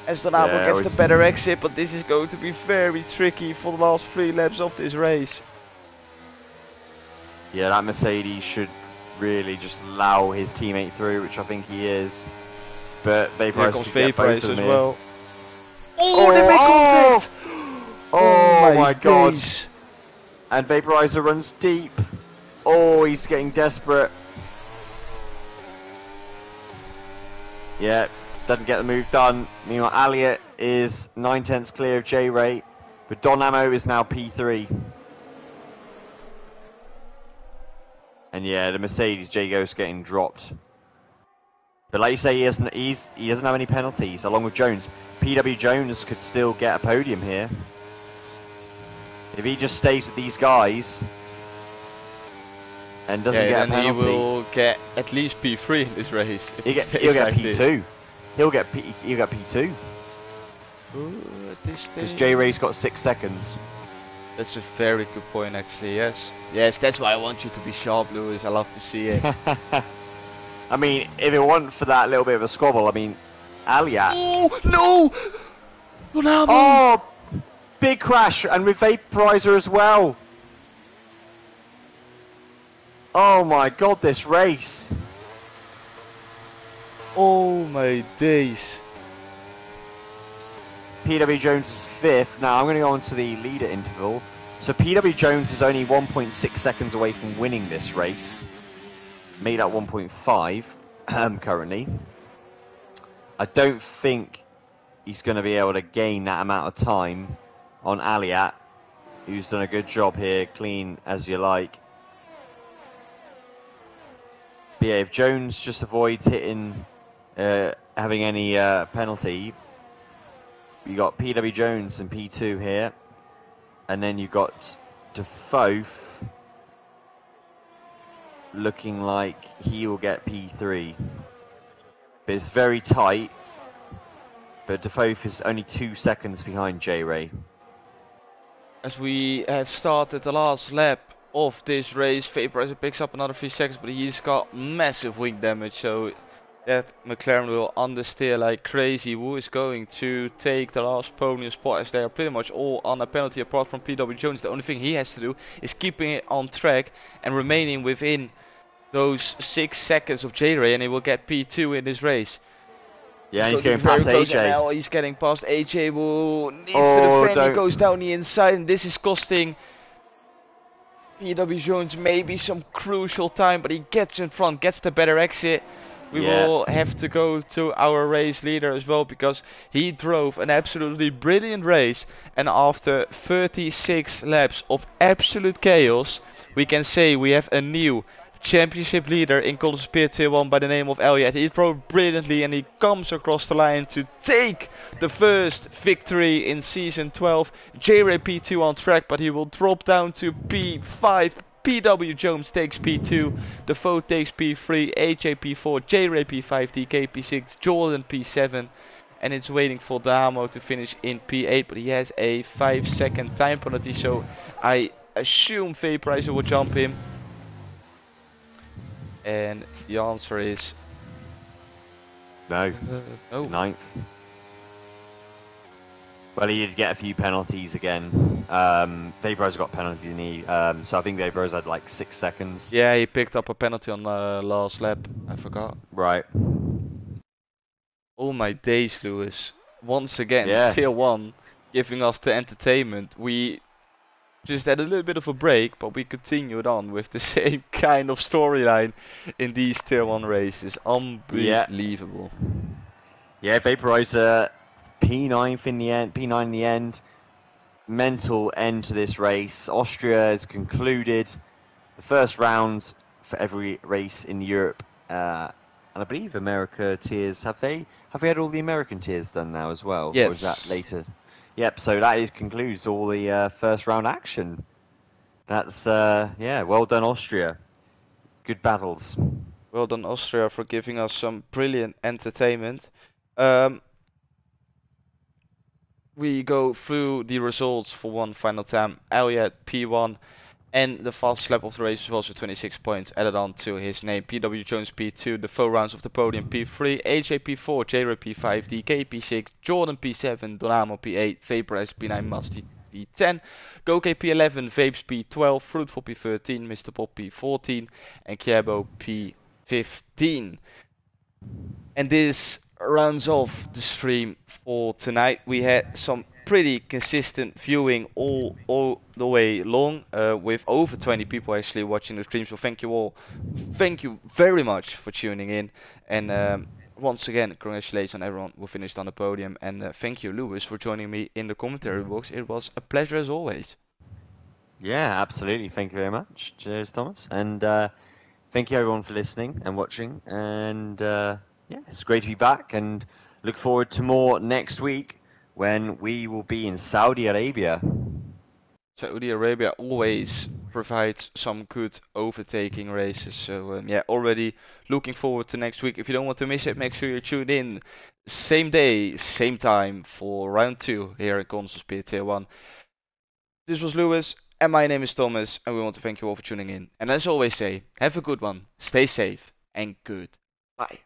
As Donamo gets the better exit, but this is going to be very tricky for the last 3 laps of this race. Yeah, that Mercedes should really just allow his teammate through, which I think he is. But Vaporizer could get both of them as here. well. Oh, they make contact! Oh my god. Days. And Vaporizer runs deep. Oh, he's getting desperate. Yeah, doesn't get the move done. Meanwhile, Elliot is 9/10 clear of J-Ray. But Donamo is now P3. And yeah, the Mercedes J-Ghost getting dropped. But like you say, he doesn't have any penalties, along with Jones. PW Jones could still get a podium here. If he just stays with these guys and doesn't get a penalty, he will get at least P3 in this race. He'll get P2. He'll get P2. Because J-Ray's got 6 seconds. That's a very good point, actually. Yes, that's why I want you to be sharp, Lewis. I love to see it. I mean, if it wasn't for that little bit of a squabble, I mean, Aliat. Oh no! Donamo! Oh, big crash, and with Vaporizer as well. Oh my god, this race. Oh my days. PW Jones is 5th. Now I'm going to go on to the leader interval. So PW Jones is only 1.6 seconds away from winning this race. Made at 1.5 currently. I don't think he's going to be able to gain that amount of time on Aliat, who's done a good job here, clean as you like. But yeah, if Jones just avoids having any penalty, you got PW Jones and P2 here, and then you got Defoe looking like he will get P3. But it's very tight. But Defoe is only 2 seconds behind J-Ray. As we have started the last lap of this race, Vaporizer picks up another 3 seconds, but he's got massive wing damage, so that McLaren will understeer like crazy. Who is going to take the last podium spot, as they are pretty much all on a penalty apart from PW Jones. The only thing he has to do is keeping it on track and remaining within those 6 seconds of J-Ray, and he will get P2 in this race. Yeah, and he's going past AJ. Now he's getting past AJ, who needs to defend. He goes down the inside, and this is costing PW Jones maybe some crucial time, but he gets in front, gets the better exit. We will have to go to our race leader as well, because he drove an absolutely brilliant race, and after 36 laps of absolute chaos, we can say we have a new championship leader in Colossus Speed Tier 1 by the name of Elliot. He drove brilliantly, and he comes across the line to take the first victory in Season 12. J-Ray P2 on track, but he will drop down to P5. PW Jones takes P2, Defoe takes P3, AJ P4, J-Ray P5, DK P6, Jordan P7, and it's waiting for Damo to finish in P8, but he has a 5-second time penalty, so I assume Vaporizer will jump him. And the answer is No, no. ninth. Well, he did get a few penalties again. Vaporizer got penalties, didn't he? So I think Vaporizer had like 6 seconds. Yeah, he picked up a penalty on the last lap. I forgot. Right. Oh my days, Lewis. Once again, Yeah. Tier 1 giving us the entertainment. We just had a little bit of a break, but we continued on with the same kind of storyline in these Tier 1 races. Yeah. Unbelievable. Yeah, Vaporizer P9 in the end. P9 in the end. Mental end to this race. Austria has concluded the first round for every race in Europe, and I believe America tiers. Have they had all the American tiers done now as well, or is that Yes. later? Yep. So that concludes all the first round action. That's yeah. Well done, Austria. Good battles. Well done, Austria, for giving us some brilliant entertainment. Um, we go through the results for one final time. Elliot P1 and the fastest lap of the race was also 26 points added on to his name. PW Jones P2, the 4 rounds of the podium P3, AJ P4, J-Ray P5, DK P6, Jordan P7, Donamo P8, Vaporize P9, Musty P10, GoK P11, Vapes P12, Fruitful P13, Mr. Pop P14, and Kiabo P15. And this rounds off the stream for tonight. We had some pretty consistent viewing all the way long, with over 20 people actually watching the stream. So thank you all. Thank you very much for tuning in. And once again, congratulations on everyone who finished on the podium. And thank you, Lewis, for joining me in the commentary box. It was a pleasure as always. Yeah, absolutely. Thank you very much. Cheers, Thomas. And thank you everyone for listening and watching. And yeah, it's great to be back and look forward to more next week when we will be in Saudi Arabia. Saudi Arabia always provides some good overtaking races. So yeah, already looking forward to next week. If you don't want to miss it, make sure you tune in. Same day, same time for round 2 here in Console Speed Tier 1. This was Lewis, and my name is Thomas, and we want to thank you all for tuning in. And as always say, have a good one, stay safe, and good. Bye.